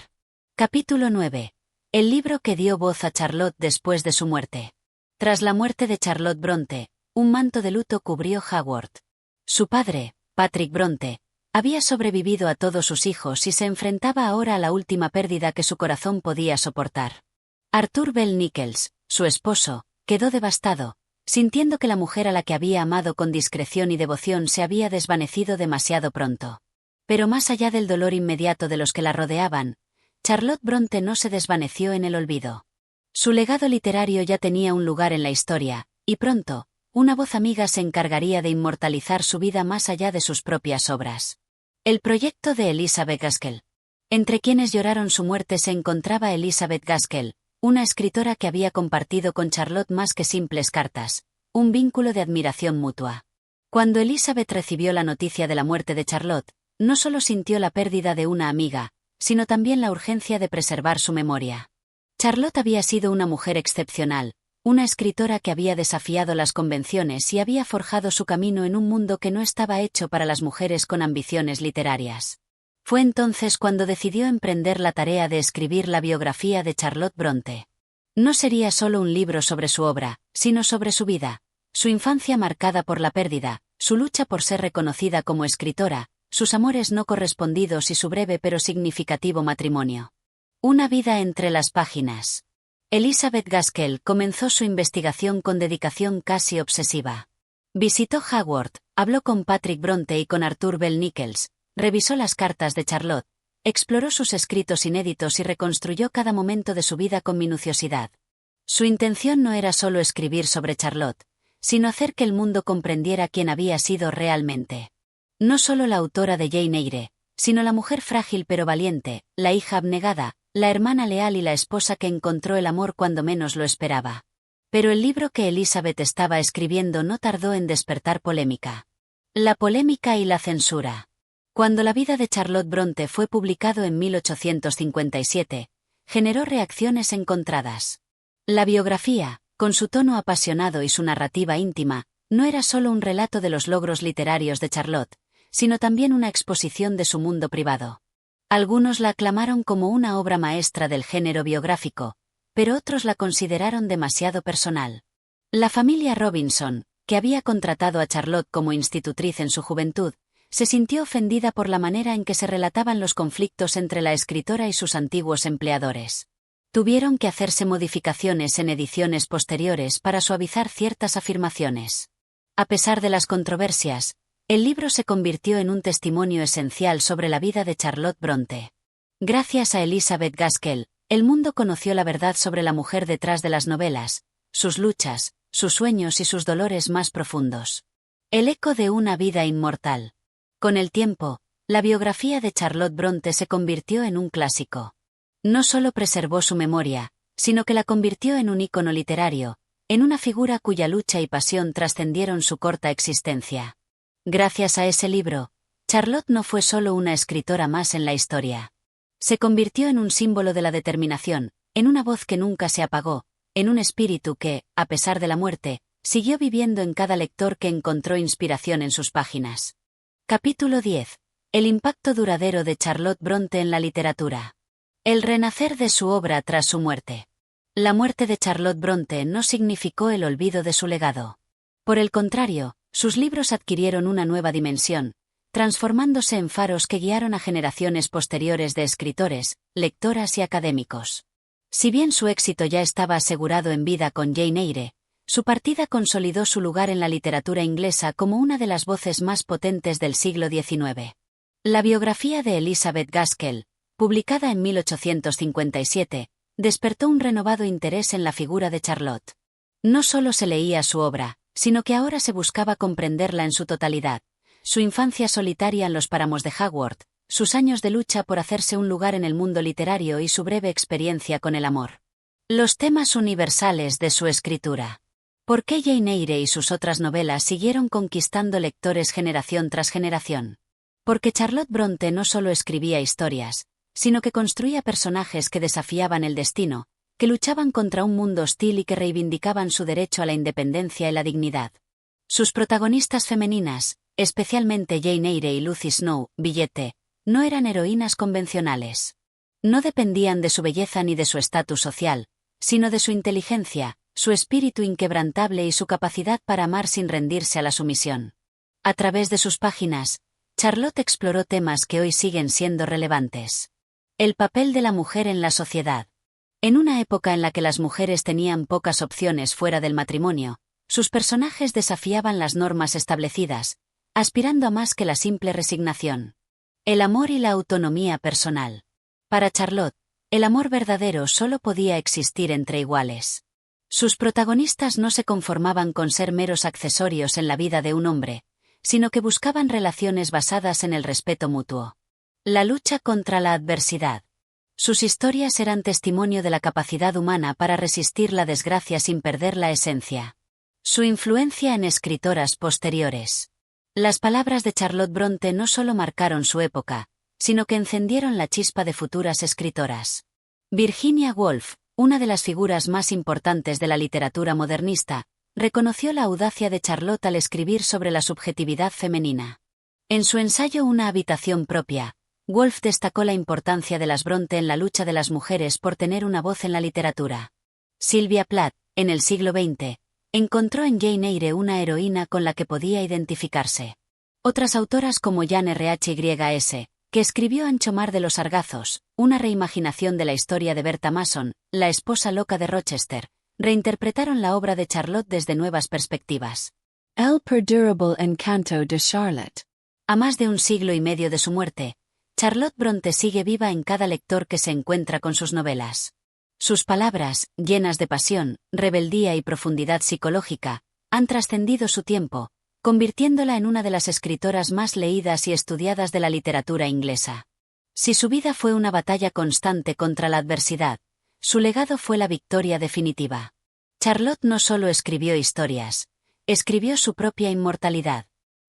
Capítulo 9. El libro que dio voz a Charlotte después de su muerte. Tras la muerte de Charlotte Bronte, un manto de luto cubrió Haworth. Su padre, Patrick Bronte, había sobrevivido a todos sus hijos y se enfrentaba ahora a la última pérdida que su corazón podía soportar. Arthur Bell Nicholls, su esposo, quedó devastado, sintiendo que la mujer a la que había amado con discreción y devoción se había desvanecido demasiado pronto. Pero más allá del dolor inmediato de los que la rodeaban, Charlotte Bronte no se desvaneció en el olvido. Su legado literario ya tenía un lugar en la historia, y pronto, una voz amiga se encargaría de inmortalizar su vida más allá de sus propias obras. El proyecto de Elizabeth Gaskell. Entre quienes lloraron su muerte se encontraba Elizabeth Gaskell, una escritora que había compartido con Charlotte más que simples cartas, un vínculo de admiración mutua. Cuando Elizabeth recibió la noticia de la muerte de Charlotte, no solo sintió la pérdida de una amiga, sino también la urgencia de preservar su memoria. Charlotte había sido una mujer excepcional, una escritora que había desafiado las convenciones y había forjado su camino en un mundo que no estaba hecho para las mujeres con ambiciones literarias. Fue entonces cuando decidió emprender la tarea de escribir la biografía de Charlotte Bronte. No sería solo un libro sobre su obra, sino sobre su vida, su infancia marcada por la pérdida, su lucha por ser reconocida como escritora, sus amores no correspondidos y su breve pero significativo matrimonio. Una vida entre las páginas. Elizabeth Gaskell comenzó su investigación con dedicación casi obsesiva. Visitó Haworth, habló con Patrick Bronte y con Arthur Bell Nicholls, revisó las cartas de Charlotte, exploró sus escritos inéditos y reconstruyó cada momento de su vida con minuciosidad. Su intención no era solo escribir sobre Charlotte, sino hacer que el mundo comprendiera quién había sido realmente. No solo la autora de Jane Eyre, sino la mujer frágil pero valiente, la hija abnegada, la hermana leal y la esposa que encontró el amor cuando menos lo esperaba. Pero el libro que Elizabeth estaba escribiendo no tardó en despertar polémica. La polémica y la censura. Cuando la vida de Charlotte Bronte fue publicado en 1857, generó reacciones encontradas. La biografía, con su tono apasionado y su narrativa íntima, no era solo un relato de los logros literarios de Charlotte, sino también una exposición de su mundo privado. Algunos la aclamaron como una obra maestra del género biográfico, pero otros la consideraron demasiado personal. La familia Robinson, que había contratado a Charlotte como institutriz en su juventud, se sintió ofendida por la manera en que se relataban los conflictos entre la escritora y sus antiguos empleadores. Tuvieron que hacerse modificaciones en ediciones posteriores para suavizar ciertas afirmaciones. A pesar de las controversias, el libro se convirtió en un testimonio esencial sobre la vida de Charlotte Brontë. Gracias a Elizabeth Gaskell, el mundo conoció la verdad sobre la mujer detrás de las novelas, sus luchas, sus sueños y sus dolores más profundos. El eco de una vida inmortal. Con el tiempo, la biografía de Charlotte Brontë se convirtió en un clásico. No solo preservó su memoria, sino que la convirtió en un ícono literario, en una figura cuya lucha y pasión trascendieron su corta existencia. Gracias a ese libro, Charlotte no fue solo una escritora más en la historia. Se convirtió en un símbolo de la determinación, en una voz que nunca se apagó, en un espíritu que, a pesar de la muerte, siguió viviendo en cada lector que encontró inspiración en sus páginas. Capítulo 10. El impacto duradero de Charlotte Brontë en la literatura. El renacer de su obra tras su muerte. La muerte de Charlotte Brontë no significó el olvido de su legado. Por el contrario, sus libros adquirieron una nueva dimensión, transformándose en faros que guiaron a generaciones posteriores de escritores, lectoras y académicos. Si bien su éxito ya estaba asegurado en vida con Jane Eyre, su partida consolidó su lugar en la literatura inglesa como una de las voces más potentes del siglo XIX. La biografía de Elizabeth Gaskell, publicada en 1857, despertó un renovado interés en la figura de Charlotte. No solo se leía su obra, sino que ahora se buscaba comprenderla en su totalidad: su infancia solitaria en los páramos de Haworth, sus años de lucha por hacerse un lugar en el mundo literario y su breve experiencia con el amor. Los temas universales de su escritura. ¿Por qué Jane Eyre y sus otras novelas siguieron conquistando lectores generación tras generación? Porque Charlotte Brontë no solo escribía historias, sino que construía personajes que desafiaban el destino, que luchaban contra un mundo hostil y que reivindicaban su derecho a la independencia y la dignidad. Sus protagonistas femeninas, especialmente Jane Eyre y Lucy Snow, Villette, no eran heroínas convencionales. No dependían de su belleza ni de su estatus social, sino de su inteligencia, su espíritu inquebrantable y su capacidad para amar sin rendirse a la sumisión. A través de sus páginas, Charlotte exploró temas que hoy siguen siendo relevantes. El papel de la mujer en la sociedad. En una época en la que las mujeres tenían pocas opciones fuera del matrimonio, sus personajes desafiaban las normas establecidas, aspirando a más que la simple resignación. El amor y la autonomía personal. Para Charlotte, el amor verdadero solo podía existir entre iguales. Sus protagonistas no se conformaban con ser meros accesorios en la vida de un hombre, sino que buscaban relaciones basadas en el respeto mutuo. La lucha contra la adversidad. Sus historias eran testimonio de la capacidad humana para resistir la desgracia sin perder la esencia. Su influencia en escritoras posteriores. Las palabras de Charlotte Brontë no solo marcaron su época, sino que encendieron la chispa de futuras escritoras. Virginia Woolf, una de las figuras más importantes de la literatura modernista, reconoció la audacia de Charlotte al escribir sobre la subjetividad femenina. En su ensayo Una habitación propia, Woolf destacó la importancia de las Brontë en la lucha de las mujeres por tener una voz en la literatura. Sylvia Plath, en el siglo XX, encontró en Jane Eyre una heroína con la que podía identificarse. Otras autoras como Jane Rhys, que escribió Ancho mar de los sargazos, una reimaginación de la historia de Bertha Mason, la esposa loca de Rochester, reinterpretaron la obra de Charlotte desde nuevas perspectivas. El perdurable encanto de Charlotte. A más de un siglo y medio de su muerte, Charlotte Brontë sigue viva en cada lector que se encuentra con sus novelas. Sus palabras, llenas de pasión, rebeldía y profundidad psicológica, han trascendido su tiempo, convirtiéndola en una de las escritoras más leídas y estudiadas de la literatura inglesa. Si su vida fue una batalla constante contra la adversidad, su legado fue la victoria definitiva. Charlotte no solo escribió historias, escribió su propia inmortalidad.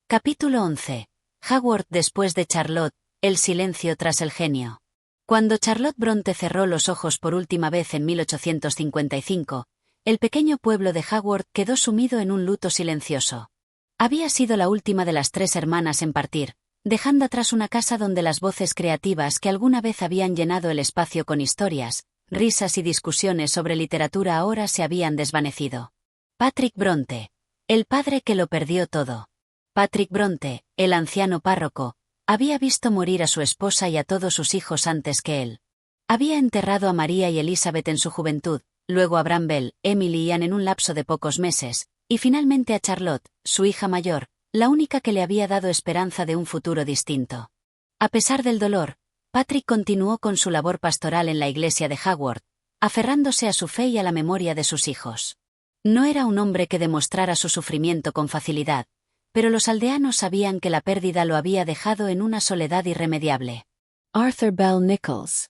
Capítulo 11. Haworth después de Charlotte, el silencio tras el genio. Cuando Charlotte Brontë cerró los ojos por última vez en 1855, el pequeño pueblo de Haworth quedó sumido en un luto silencioso. Había sido la última de las 3 hermanas en partir, dejando atrás una casa donde las voces creativas que alguna vez habían llenado el espacio con historias, risas y discusiones sobre literatura ahora se habían desvanecido. Patrick Bronte. El padre que lo perdió todo. Patrick Bronte, el anciano párroco, había visto morir a su esposa y a todos sus hijos antes que él. Había enterrado a María y Elizabeth en su juventud, luego a Bramwell, Emily y Anne en un lapso de pocos meses, y finalmente a Charlotte, su hija mayor, la única que le había dado esperanza de un futuro distinto. A pesar del dolor, Patrick continuó con su labor pastoral en la iglesia de Haworth, aferrándose a su fe y a la memoria de sus hijos. No era un hombre que demostrara su sufrimiento con facilidad, pero los aldeanos sabían que la pérdida lo había dejado en una soledad irremediable. Arthur Bell Nichols.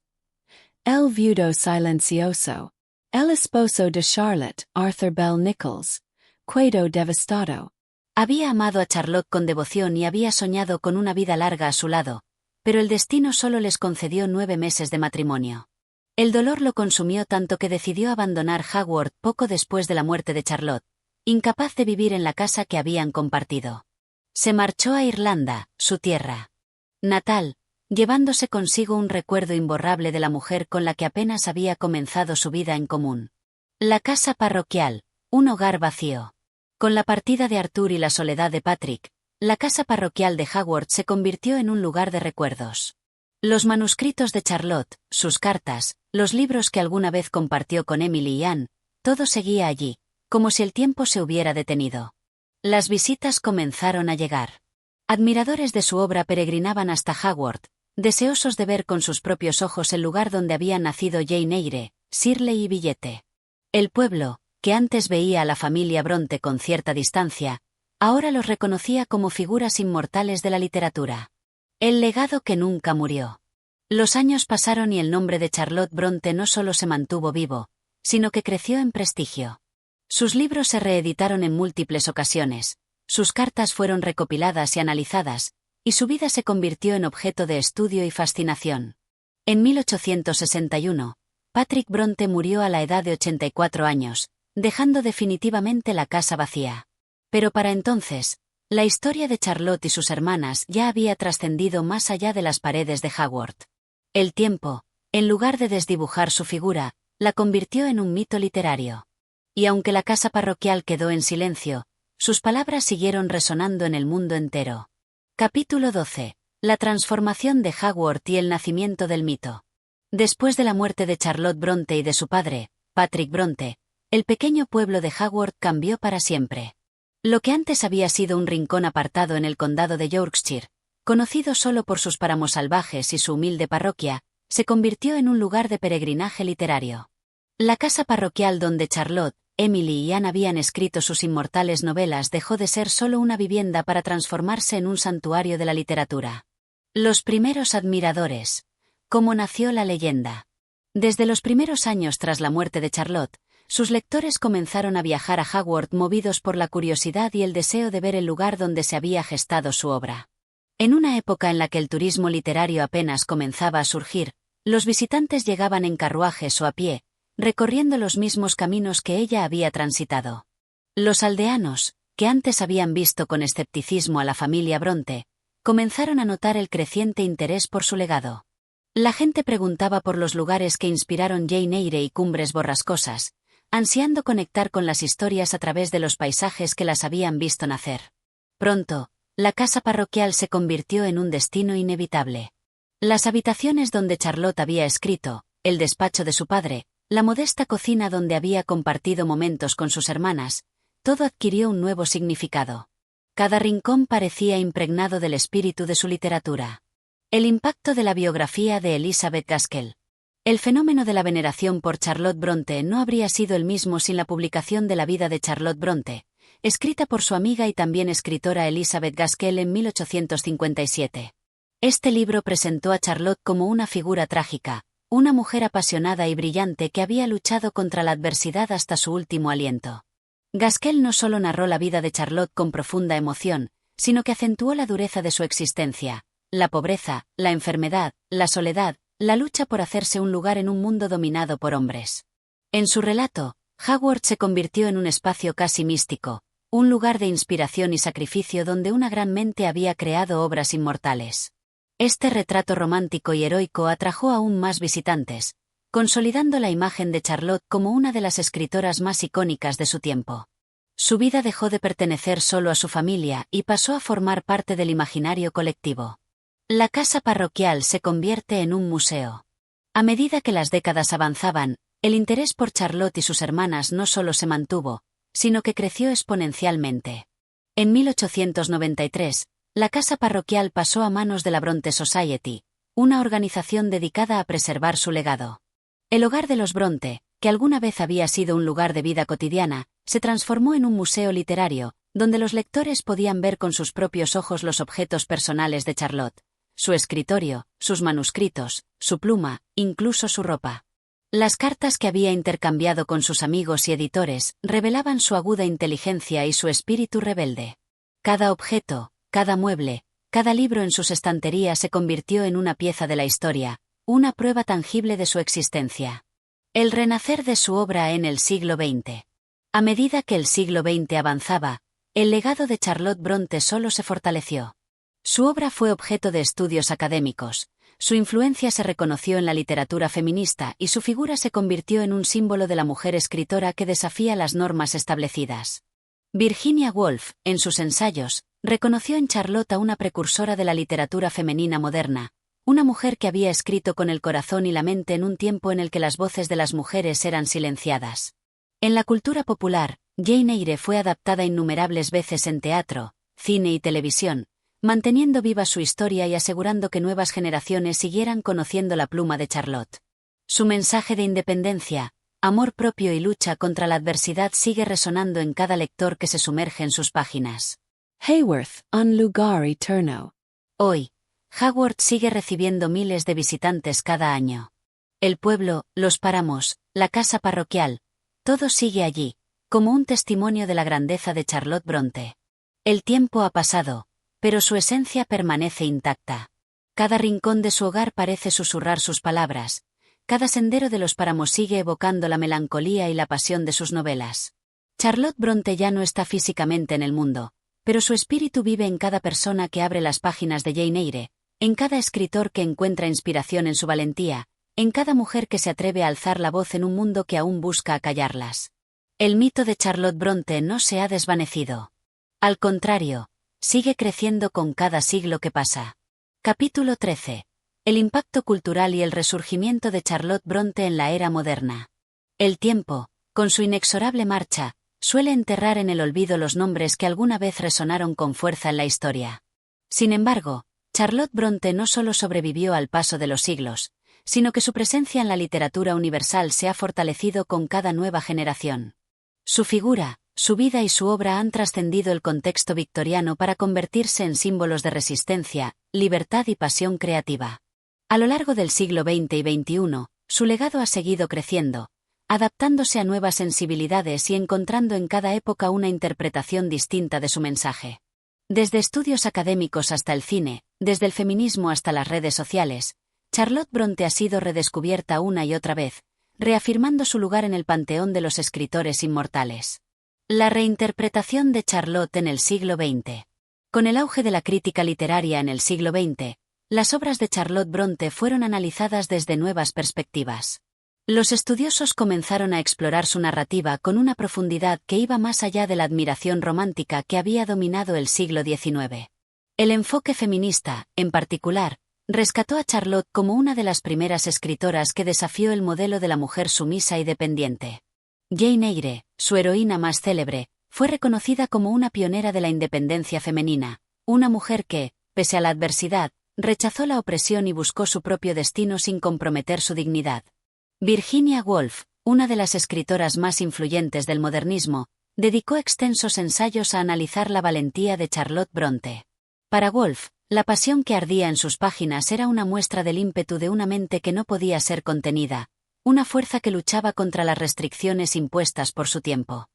El viudo silencioso. El esposo de Charlotte, Arthur Bell Nichols. Quedó devastado. Había amado a Charlotte con devoción y había soñado con una vida larga a su lado, pero el destino solo les concedió 9 meses de matrimonio. El dolor lo consumió tanto que decidió abandonar Haworth poco después de la muerte de Charlotte, incapaz de vivir en la casa que habían compartido. Se marchó a Irlanda, su tierra natal, llevándose consigo un recuerdo imborrable de la mujer con la que apenas había comenzado su vida en común. La casa parroquial, un hogar vacío. Con la partida de Arthur y la soledad de Patrick, la casa parroquial de Haworth se convirtió en un lugar de recuerdos. Los manuscritos de Charlotte, sus cartas, los libros que alguna vez compartió con Emily y Anne, todo seguía allí, como si el tiempo se hubiera detenido. Las visitas comenzaron a llegar. Admiradores de su obra peregrinaban hasta Haworth, deseosos de ver con sus propios ojos el lugar donde habían nacido Jane Eyre, Shirley y Villette. El pueblo, que antes veía a la familia Bronte con cierta distancia, ahora los reconocía como figuras inmortales de la literatura. El legado que nunca murió. Los años pasaron y el nombre de Charlotte Bronte no solo se mantuvo vivo, sino que creció en prestigio. Sus libros se reeditaron en múltiples ocasiones, sus cartas fueron recopiladas y analizadas, y su vida se convirtió en objeto de estudio y fascinación. En 1861, Patrick Bronte murió a la edad de 84 años, dejando definitivamente la casa vacía. Pero para entonces, la historia de Charlotte y sus hermanas ya había trascendido más allá de las paredes de Haworth. El tiempo, en lugar de desdibujar su figura, la convirtió en un mito literario. Y aunque la casa parroquial quedó en silencio, sus palabras siguieron resonando en el mundo entero. Capítulo 12. La transformación de Haworth y el nacimiento del mito. Después de la muerte de Charlotte Bronte y de su padre, Patrick Bronte, el pequeño pueblo de Haworth cambió para siempre. Lo que antes había sido un rincón apartado en el condado de Yorkshire, conocido solo por sus páramos salvajes y su humilde parroquia, se convirtió en un lugar de peregrinaje literario. La casa parroquial donde Charlotte, Emily y Anne habían escrito sus inmortales novelas dejó de ser solo una vivienda para transformarse en un santuario de la literatura. Los primeros admiradores. ¿Cómo nació la leyenda? Desde los primeros años tras la muerte de Charlotte, sus lectores comenzaron a viajar a Haworth movidos por la curiosidad y el deseo de ver el lugar donde se había gestado su obra. En una época en la que el turismo literario apenas comenzaba a surgir, los visitantes llegaban en carruajes o a pie, recorriendo los mismos caminos que ella había transitado. Los aldeanos, que antes habían visto con escepticismo a la familia Bronte, comenzaron a notar el creciente interés por su legado. La gente preguntaba por los lugares que inspiraron Jane Eyre y Cumbres Borrascosas, ansiando conectar con las historias a través de los paisajes que las habían visto nacer. Pronto, la casa parroquial se convirtió en un destino inevitable. Las habitaciones donde Charlotte había escrito, el despacho de su padre, la modesta cocina donde había compartido momentos con sus hermanas, todo adquirió un nuevo significado. Cada rincón parecía impregnado del espíritu de su literatura. El impacto de la biografía de Elizabeth Gaskell. El fenómeno de la veneración por Charlotte Bronte no habría sido el mismo sin la publicación de la vida de Charlotte Bronte, escrita por su amiga y también escritora Elizabeth Gaskell en 1857. Este libro presentó a Charlotte como una figura trágica, una mujer apasionada y brillante que había luchado contra la adversidad hasta su último aliento. Gaskell no solo narró la vida de Charlotte con profunda emoción, sino que acentuó la dureza de su existencia, la pobreza, la enfermedad, la soledad, la lucha por hacerse un lugar en un mundo dominado por hombres. En su relato, Haworth se convirtió en un espacio casi místico, un lugar de inspiración y sacrificio donde una gran mente había creado obras inmortales. Este retrato romántico y heroico atrajo aún más visitantes, consolidando la imagen de Charlotte como una de las escritoras más icónicas de su tiempo. Su vida dejó de pertenecer solo a su familia y pasó a formar parte del imaginario colectivo. La casa parroquial se convierte en un museo. A medida que las décadas avanzaban, el interés por Charlotte y sus hermanas no solo se mantuvo, sino que creció exponencialmente. En 1893, la casa parroquial pasó a manos de la Bronte Society, una organización dedicada a preservar su legado. El hogar de los Bronte, que alguna vez había sido un lugar de vida cotidiana, se transformó en un museo literario, donde los lectores podían ver con sus propios ojos los objetos personales de Charlotte, su escritorio, sus manuscritos, su pluma, incluso su ropa. Las cartas que había intercambiado con sus amigos y editores revelaban su aguda inteligencia y su espíritu rebelde. Cada objeto, cada mueble, cada libro en sus estanterías se convirtió en una pieza de la historia, una prueba tangible de su existencia. El renacer de su obra en el siglo XX. A medida que el siglo XX avanzaba, el legado de Charlotte Bronte solo se fortaleció. Su obra fue objeto de estudios académicos, su influencia se reconoció en la literatura feminista y su figura se convirtió en un símbolo de la mujer escritora que desafía las normas establecidas. Virginia Woolf, en sus ensayos, reconoció en Charlotte a una precursora de la literatura femenina moderna, una mujer que había escrito con el corazón y la mente en un tiempo en el que las voces de las mujeres eran silenciadas. En la cultura popular, Jane Eyre fue adaptada innumerables veces en teatro, cine y televisión, manteniendo viva su historia y asegurando que nuevas generaciones siguieran conociendo la pluma de Charlotte. Su mensaje de independencia, amor propio y lucha contra la adversidad sigue resonando en cada lector que se sumerge en sus páginas. Haworth, un lugar eterno. Hoy, Haworth sigue recibiendo miles de visitantes cada año. El pueblo, los páramos, la casa parroquial, todo sigue allí, como un testimonio de la grandeza de Charlotte Bronte. El tiempo ha pasado, pero su esencia permanece intacta. Cada rincón de su hogar parece susurrar sus palabras, cada sendero de los páramos sigue evocando la melancolía y la pasión de sus novelas. Charlotte Bronte ya no está físicamente en el mundo, pero su espíritu vive en cada persona que abre las páginas de Jane Eyre, en cada escritor que encuentra inspiración en su valentía, en cada mujer que se atreve a alzar la voz en un mundo que aún busca acallarlas. El mito de Charlotte Bronte no se ha desvanecido. Al contrario, sigue creciendo con cada siglo que pasa. Capítulo 13. El impacto cultural y el resurgimiento de Charlotte Bronte en la era moderna. El tiempo, con su inexorable marcha, suele enterrar en el olvido los nombres que alguna vez resonaron con fuerza en la historia. Sin embargo, Charlotte Bronte no solo sobrevivió al paso de los siglos, sino que su presencia en la literatura universal se ha fortalecido con cada nueva generación. Su figura, su vida y su obra han trascendido el contexto victoriano para convertirse en símbolos de resistencia, libertad y pasión creativa. A lo largo del siglo XX y XXI, su legado ha seguido creciendo, adaptándose a nuevas sensibilidades y encontrando en cada época una interpretación distinta de su mensaje. Desde estudios académicos hasta el cine, desde el feminismo hasta las redes sociales, Charlotte Bronte ha sido redescubierta una y otra vez, reafirmando su lugar en el panteón de los escritores inmortales. La reinterpretación de Charlotte en el siglo XX. Con el auge de la crítica literaria en el siglo XX, las obras de Charlotte Bronte fueron analizadas desde nuevas perspectivas. Los estudiosos comenzaron a explorar su narrativa con una profundidad que iba más allá de la admiración romántica que había dominado el siglo XIX. El enfoque feminista, en particular, rescató a Charlotte como una de las primeras escritoras que desafió el modelo de la mujer sumisa y dependiente. Jane Eyre, su heroína más célebre, fue reconocida como una pionera de la independencia femenina, una mujer que, pese a la adversidad, rechazó la opresión y buscó su propio destino sin comprometer su dignidad. Virginia Woolf, una de las escritoras más influyentes del modernismo, dedicó extensos ensayos a analizar la valentía de Charlotte Bronte. Para Woolf, la pasión que ardía en sus páginas era una muestra del ímpetu de una mente que no podía ser contenida, una fuerza que luchaba contra las restricciones impuestas por su tiempo.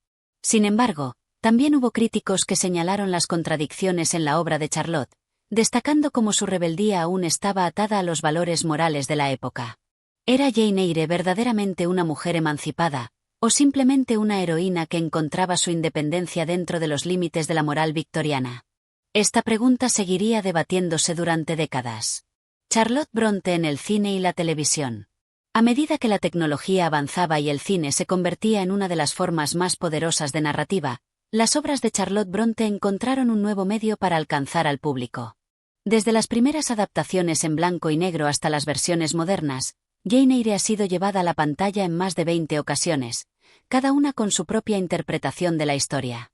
Sin embargo, también hubo críticos que señalaron las contradicciones en la obra de Charlotte, destacando cómo su rebeldía aún estaba atada a los valores morales de la época. ¿Era Jane Eyre verdaderamente una mujer emancipada, ¿O simplemente una heroína que encontraba su independencia dentro de los límites de la moral victoriana? Esta pregunta seguiría debatiéndose durante décadas. Charlotte Brontë en el cine y la televisión. A medida que la tecnología avanzaba y el cine se convertía en una de las formas más poderosas de narrativa, las obras de Charlotte Brontë encontraron un nuevo medio para alcanzar al público. Desde las primeras adaptaciones en blanco y negro hasta las versiones modernas, Jane Eyre ha sido llevada a la pantalla en más de 20 ocasiones, cada una con su propia interpretación de la historia.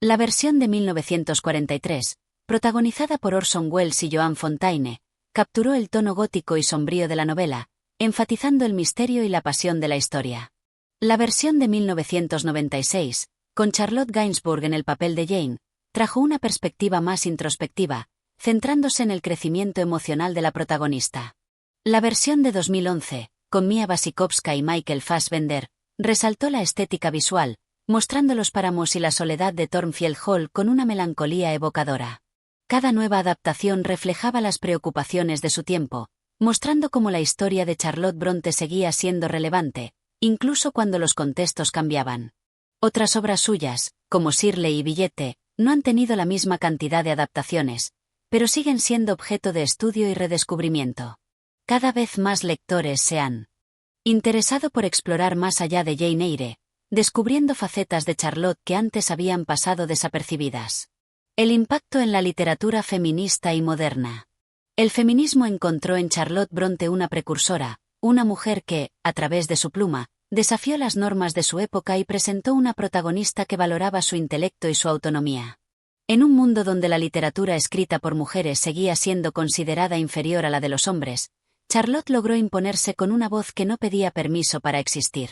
La versión de 1943, protagonizada por Orson Welles y Joan Fontaine, capturó el tono gótico y sombrío de la novela, enfatizando el misterio y la pasión de la historia. La versión de 1996, con Charlotte Gainsbourg en el papel de Jane, trajo una perspectiva más introspectiva, centrándose en el crecimiento emocional de la protagonista. La versión de 2011, con Mia Wasikowska y Michael Fassbender, resaltó la estética visual, mostrando los páramos y la soledad de Thornfield Hall con una melancolía evocadora. Cada nueva adaptación reflejaba las preocupaciones de su tiempo, mostrando cómo la historia de Charlotte Brontë seguía siendo relevante, incluso cuando los contextos cambiaban. Otras obras suyas, como Shirley y Billete, no han tenido la misma cantidad de adaptaciones, pero siguen siendo objeto de estudio y redescubrimiento. Cada vez más lectores se han interesado por explorar más allá de Jane Eyre, descubriendo facetas de Charlotte que antes habían pasado desapercibidas. El impacto en la literatura feminista y moderna. El feminismo encontró en Charlotte Brontë una precursora, una mujer que, a través de su pluma, desafió las normas de su época y presentó una protagonista que valoraba su intelecto y su autonomía. En un mundo donde la literatura escrita por mujeres seguía siendo considerada inferior a la de los hombres, Charlotte logró imponerse con una voz que no pedía permiso para existir.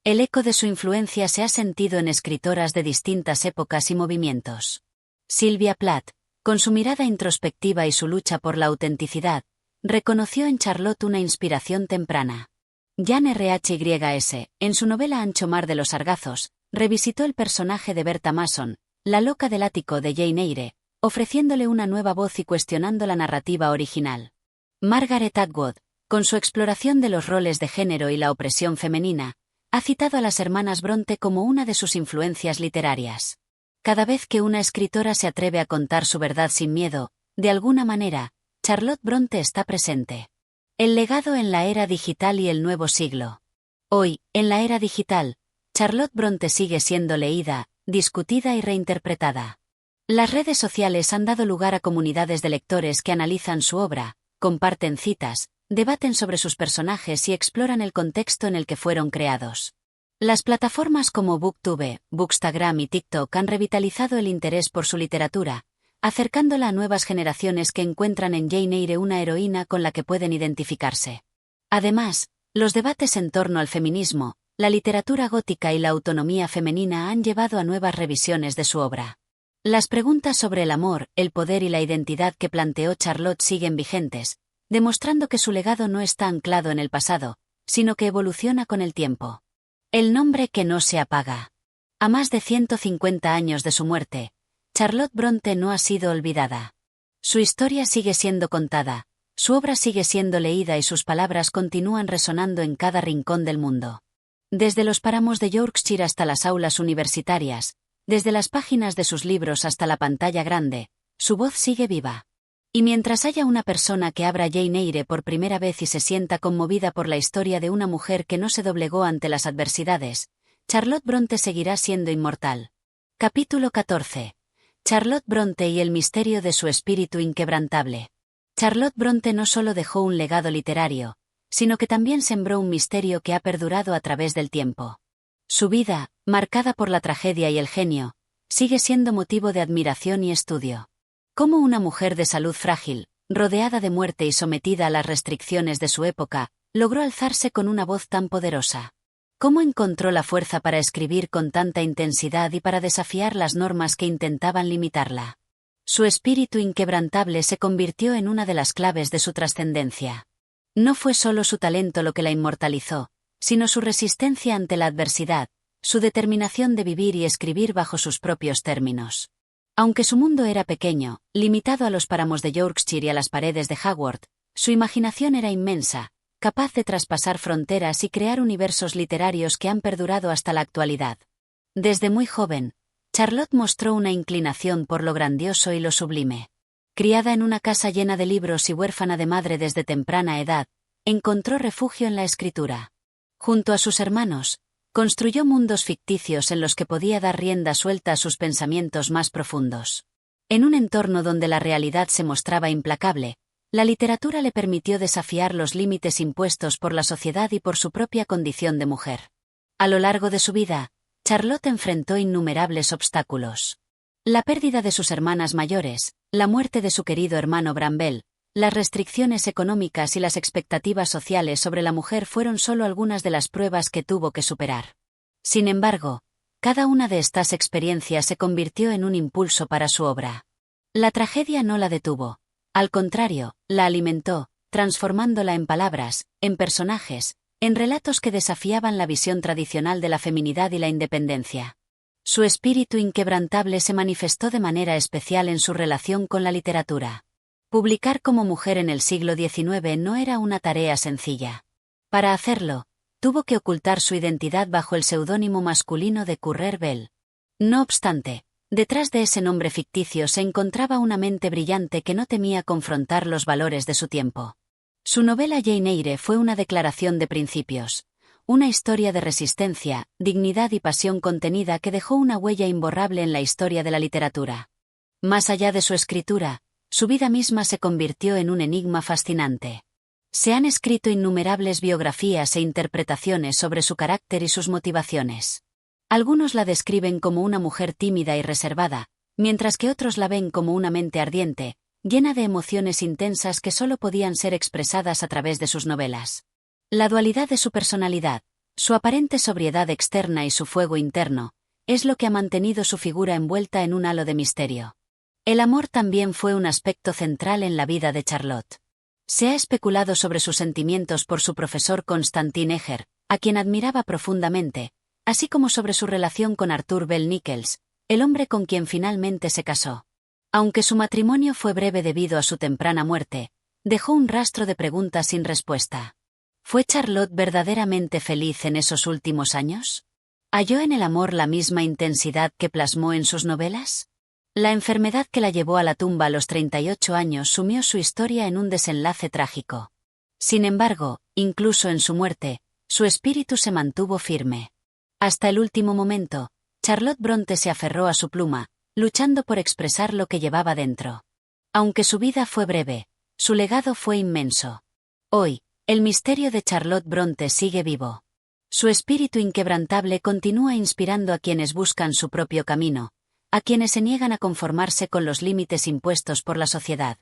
El eco de su influencia se ha sentido en escritoras de distintas épocas y movimientos. Sylvia Plath, con su mirada introspectiva y su lucha por la autenticidad, reconoció en Charlotte una inspiración temprana. Jane Rhys, en su novela Ancho mar de los sargazos, revisitó el personaje de Bertha Mason, la loca del ático de Jane Eyre, ofreciéndole una nueva voz y cuestionando la narrativa original. Margaret Atwood, con su exploración de los roles de género y la opresión femenina, ha citado a las hermanas Brontë como una de sus influencias literarias. Cada vez que una escritora se atreve a contar su verdad sin miedo, de alguna manera, Charlotte Brontë está presente. El legado en la era digital y el nuevo siglo. Hoy, en la era digital, Charlotte Brontë sigue siendo leída, discutida y reinterpretada. Las redes sociales han dado lugar a comunidades de lectores que analizan su obra, comparten citas, debaten sobre sus personajes y exploran el contexto en el que fueron creados. Las plataformas como BookTube, Bookstagram y TikTok han revitalizado el interés por su literatura, acercándola a nuevas generaciones que encuentran en Jane Eyre una heroína con la que pueden identificarse. Además, los debates en torno al feminismo, la literatura gótica y la autonomía femenina han llevado a nuevas revisiones de su obra. Las preguntas sobre el amor, el poder y la identidad que planteó Charlotte siguen vigentes, demostrando que su legado no está anclado en el pasado, sino que evoluciona con el tiempo. El nombre que no se apaga. A más de 150 años de su muerte, Charlotte Brontë no ha sido olvidada. Su historia sigue siendo contada, su obra sigue siendo leída y sus palabras continúan resonando en cada rincón del mundo. Desde los páramos de Yorkshire hasta las aulas universitarias, desde las páginas de sus libros hasta la pantalla grande, su voz sigue viva. Y mientras haya una persona que abra Jane Eyre por primera vez y se sienta conmovida por la historia de una mujer que no se doblegó ante las adversidades, Charlotte Brontë seguirá siendo inmortal. Capítulo 14. Charlotte Brontë y el misterio de su espíritu inquebrantable. Charlotte Brontë no solo dejó un legado literario, sino que también sembró un misterio que ha perdurado a través del tiempo. Su vida, marcada por la tragedia y el genio, sigue siendo motivo de admiración y estudio. Cómo una mujer de salud frágil, rodeada de muerte y sometida a las restricciones de su época, logró alzarse con una voz tan poderosa. Cómo encontró la fuerza para escribir con tanta intensidad y para desafiar las normas que intentaban limitarla. Su espíritu inquebrantable se convirtió en una de las claves de su trascendencia. No fue solo su talento lo que la inmortalizó, sino su resistencia ante la adversidad, su determinación de vivir y escribir bajo sus propios términos. Aunque su mundo era pequeño, limitado a los páramos de Yorkshire y a las paredes de Hogwarts, su imaginación era inmensa, capaz de traspasar fronteras y crear universos literarios que han perdurado hasta la actualidad. Desde muy joven, Charlotte mostró una inclinación por lo grandioso y lo sublime. Criada en una casa llena de libros y huérfana de madre desde temprana edad, encontró refugio en la escritura. Junto a sus hermanos, construyó mundos ficticios en los que podía dar rienda suelta a sus pensamientos más profundos. En un entorno donde la realidad se mostraba implacable, la literatura le permitió desafiar los límites impuestos por la sociedad y por su propia condición de mujer. A lo largo de su vida, Charlotte enfrentó innumerables obstáculos. La pérdida de sus hermanas mayores, la muerte de su querido hermano Bramwell, las restricciones económicas y las expectativas sociales sobre la mujer fueron solo algunas de las pruebas que tuvo que superar. Sin embargo, cada una de estas experiencias se convirtió en un impulso para su obra. La tragedia no la detuvo. Al contrario, la alimentó, transformándola en palabras, en personajes, en relatos que desafiaban la visión tradicional de la feminidad y la independencia. Su espíritu inquebrantable se manifestó de manera especial en su relación con la literatura. Publicar como mujer en el siglo XIX no era una tarea sencilla. Para hacerlo, tuvo que ocultar su identidad bajo el seudónimo masculino de Currer Bell. No obstante, detrás de ese nombre ficticio se encontraba una mente brillante que no temía confrontar los valores de su tiempo. Su novela Jane Eyre fue una declaración de principios, una historia de resistencia, dignidad y pasión contenida que dejó una huella imborrable en la historia de la literatura. Más allá de su escritura, su vida misma se convirtió en un enigma fascinante. Se han escrito innumerables biografías e interpretaciones sobre su carácter y sus motivaciones. Algunos la describen como una mujer tímida y reservada, mientras que otros la ven como una mente ardiente, llena de emociones intensas que solo podían ser expresadas a través de sus novelas. La dualidad de su personalidad, su aparente sobriedad externa y su fuego interno, es lo que ha mantenido su figura envuelta en un halo de misterio. El amor también fue un aspecto central en la vida de Charlotte. Se ha especulado sobre sus sentimientos por su profesor Constantin Egger, a quien admiraba profundamente, así como sobre su relación con Arthur Bell Nicholls, el hombre con quien finalmente se casó. Aunque su matrimonio fue breve debido a su temprana muerte, dejó un rastro de preguntas sin respuesta. ¿Fue Charlotte verdaderamente feliz en esos últimos años? ¿Halló en el amor la misma intensidad que plasmó en sus novelas? La enfermedad que la llevó a la tumba a los 38 años sumió su historia en un desenlace trágico. Sin embargo, incluso en su muerte, su espíritu se mantuvo firme. Hasta el último momento, Charlotte Bronte se aferró a su pluma, luchando por expresar lo que llevaba dentro. Aunque su vida fue breve, su legado fue inmenso. Hoy, el misterio de Charlotte Bronte sigue vivo. Su espíritu inquebrantable continúa inspirando a quienes buscan su propio camino, a quienes se niegan a conformarse con los límites impuestos por la sociedad.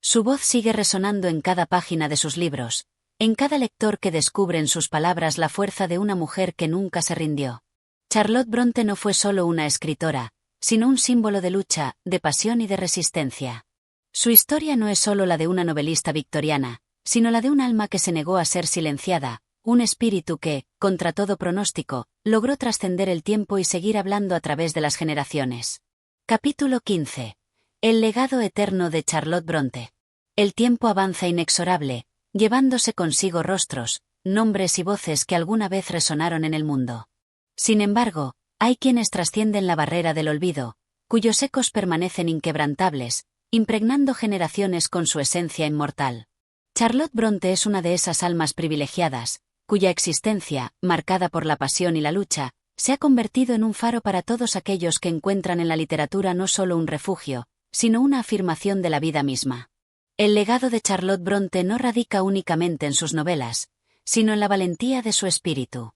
Su voz sigue resonando en cada página de sus libros, en cada lector que descubre en sus palabras la fuerza de una mujer que nunca se rindió. Charlotte Bronte no fue solo una escritora, sino un símbolo de lucha, de pasión y de resistencia. Su historia no es solo la de una novelista victoriana, sino la de un alma que se negó a ser silenciada, un espíritu que, contra todo pronóstico, logró trascender el tiempo y seguir hablando a través de las generaciones. Capítulo 15. El legado eterno de Charlotte Bronte. El tiempo avanza inexorable, llevándose consigo rostros, nombres y voces que alguna vez resonaron en el mundo. Sin embargo, hay quienes trascienden la barrera del olvido, cuyos ecos permanecen inquebrantables, impregnando generaciones con su esencia inmortal. Charlotte Bronte es una de esas almas privilegiadas, cuya existencia, marcada por la pasión y la lucha, se ha convertido en un faro para todos aquellos que encuentran en la literatura no solo un refugio, sino una afirmación de la vida misma. El legado de Charlotte Bronte no radica únicamente en sus novelas, sino en la valentía de su espíritu.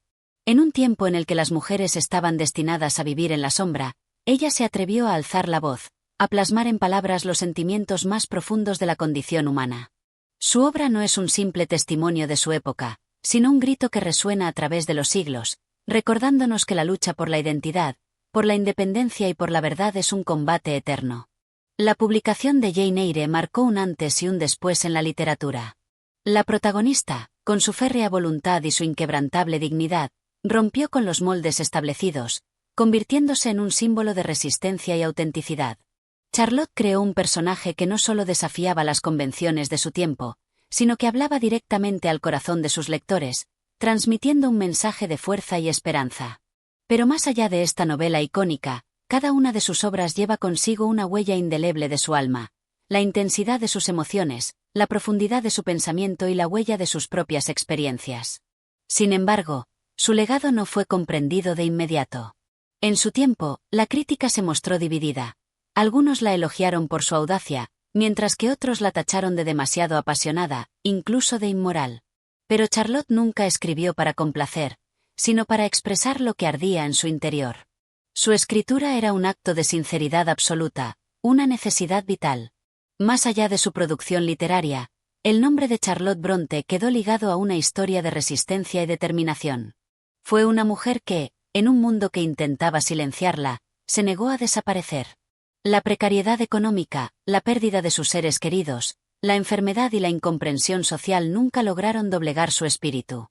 En un tiempo en el que las mujeres estaban destinadas a vivir en la sombra, ella se atrevió a alzar la voz, a plasmar en palabras los sentimientos más profundos de la condición humana. Su obra no es un simple testimonio de su época, sino un grito que resuena a través de los siglos, recordándonos que la lucha por la identidad, por la independencia y por la verdad es un combate eterno. La publicación de Jane Eyre marcó un antes y un después en la literatura. La protagonista, con su férrea voluntad y su inquebrantable dignidad, rompió con los moldes establecidos, convirtiéndose en un símbolo de resistencia y autenticidad. Charlotte creó un personaje que no solo desafiaba las convenciones de su tiempo, sino que hablaba directamente al corazón de sus lectores, transmitiendo un mensaje de fuerza y esperanza. Pero más allá de esta novela icónica, cada una de sus obras lleva consigo una huella indeleble de su alma, la intensidad de sus emociones, la profundidad de su pensamiento y la huella de sus propias experiencias. Sin embargo, su legado no fue comprendido de inmediato. En su tiempo, la crítica se mostró dividida. Algunos la elogiaron por su audacia, mientras que otros la tacharon de demasiado apasionada, incluso de inmoral. Pero Charlotte nunca escribió para complacer, sino para expresar lo que ardía en su interior. Su escritura era un acto de sinceridad absoluta, una necesidad vital. Más allá de su producción literaria, el nombre de Charlotte Brontë quedó ligado a una historia de resistencia y determinación. Fue una mujer que, en un mundo que intentaba silenciarla, se negó a desaparecer. La precariedad económica, la pérdida de sus seres queridos, la enfermedad y la incomprensión social nunca lograron doblegar su espíritu.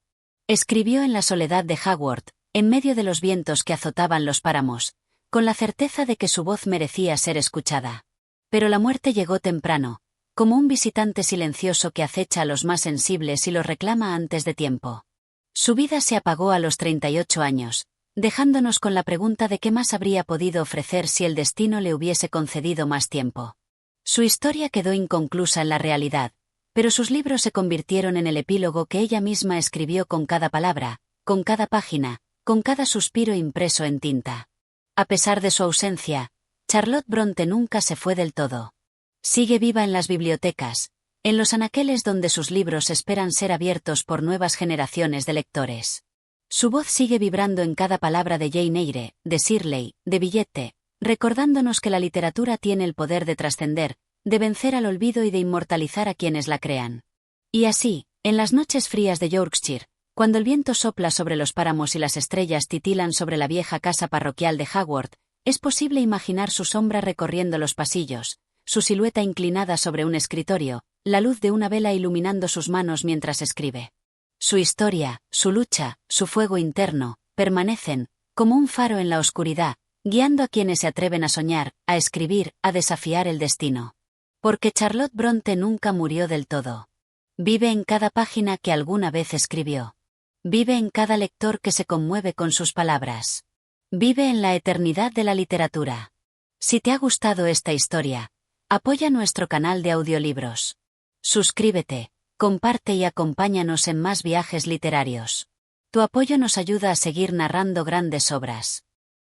Escribió en la soledad de Haworth, en medio de los vientos que azotaban los páramos, con la certeza de que su voz merecía ser escuchada. Pero la muerte llegó temprano, como un visitante silencioso que acecha a los más sensibles y los reclama antes de tiempo. Su vida se apagó a los 38 años, dejándonos con la pregunta de qué más habría podido ofrecer si el destino le hubiese concedido más tiempo. Su historia quedó inconclusa en la realidad, pero sus libros se convirtieron en el epílogo que ella misma escribió con cada palabra, con cada página, con cada suspiro impreso en tinta. A pesar de su ausencia, Charlotte Brontë nunca se fue del todo. Sigue viva en las bibliotecas, en los anaqueles donde sus libros esperan ser abiertos por nuevas generaciones de lectores. Su voz sigue vibrando en cada palabra de Jane Eyre, de Shirley, de Villette, recordándonos que la literatura tiene el poder de trascender, de vencer al olvido y de inmortalizar a quienes la crean. Y así, en las noches frías de Yorkshire, cuando el viento sopla sobre los páramos y las estrellas titilan sobre la vieja casa parroquial de Haworth, es posible imaginar su sombra recorriendo los pasillos, su silueta inclinada sobre un escritorio, la luz de una vela iluminando sus manos mientras escribe. Su historia, su lucha, su fuego interno, permanecen, como un faro en la oscuridad, guiando a quienes se atreven a soñar, a escribir, a desafiar el destino. Porque Charlotte Brontë nunca murió del todo. Vive en cada página que alguna vez escribió. Vive en cada lector que se conmueve con sus palabras. Vive en la eternidad de la literatura. Si te ha gustado esta historia, apoya nuestro canal de audiolibros. Suscríbete, comparte y acompáñanos en más viajes literarios. Tu apoyo nos ayuda a seguir narrando grandes obras.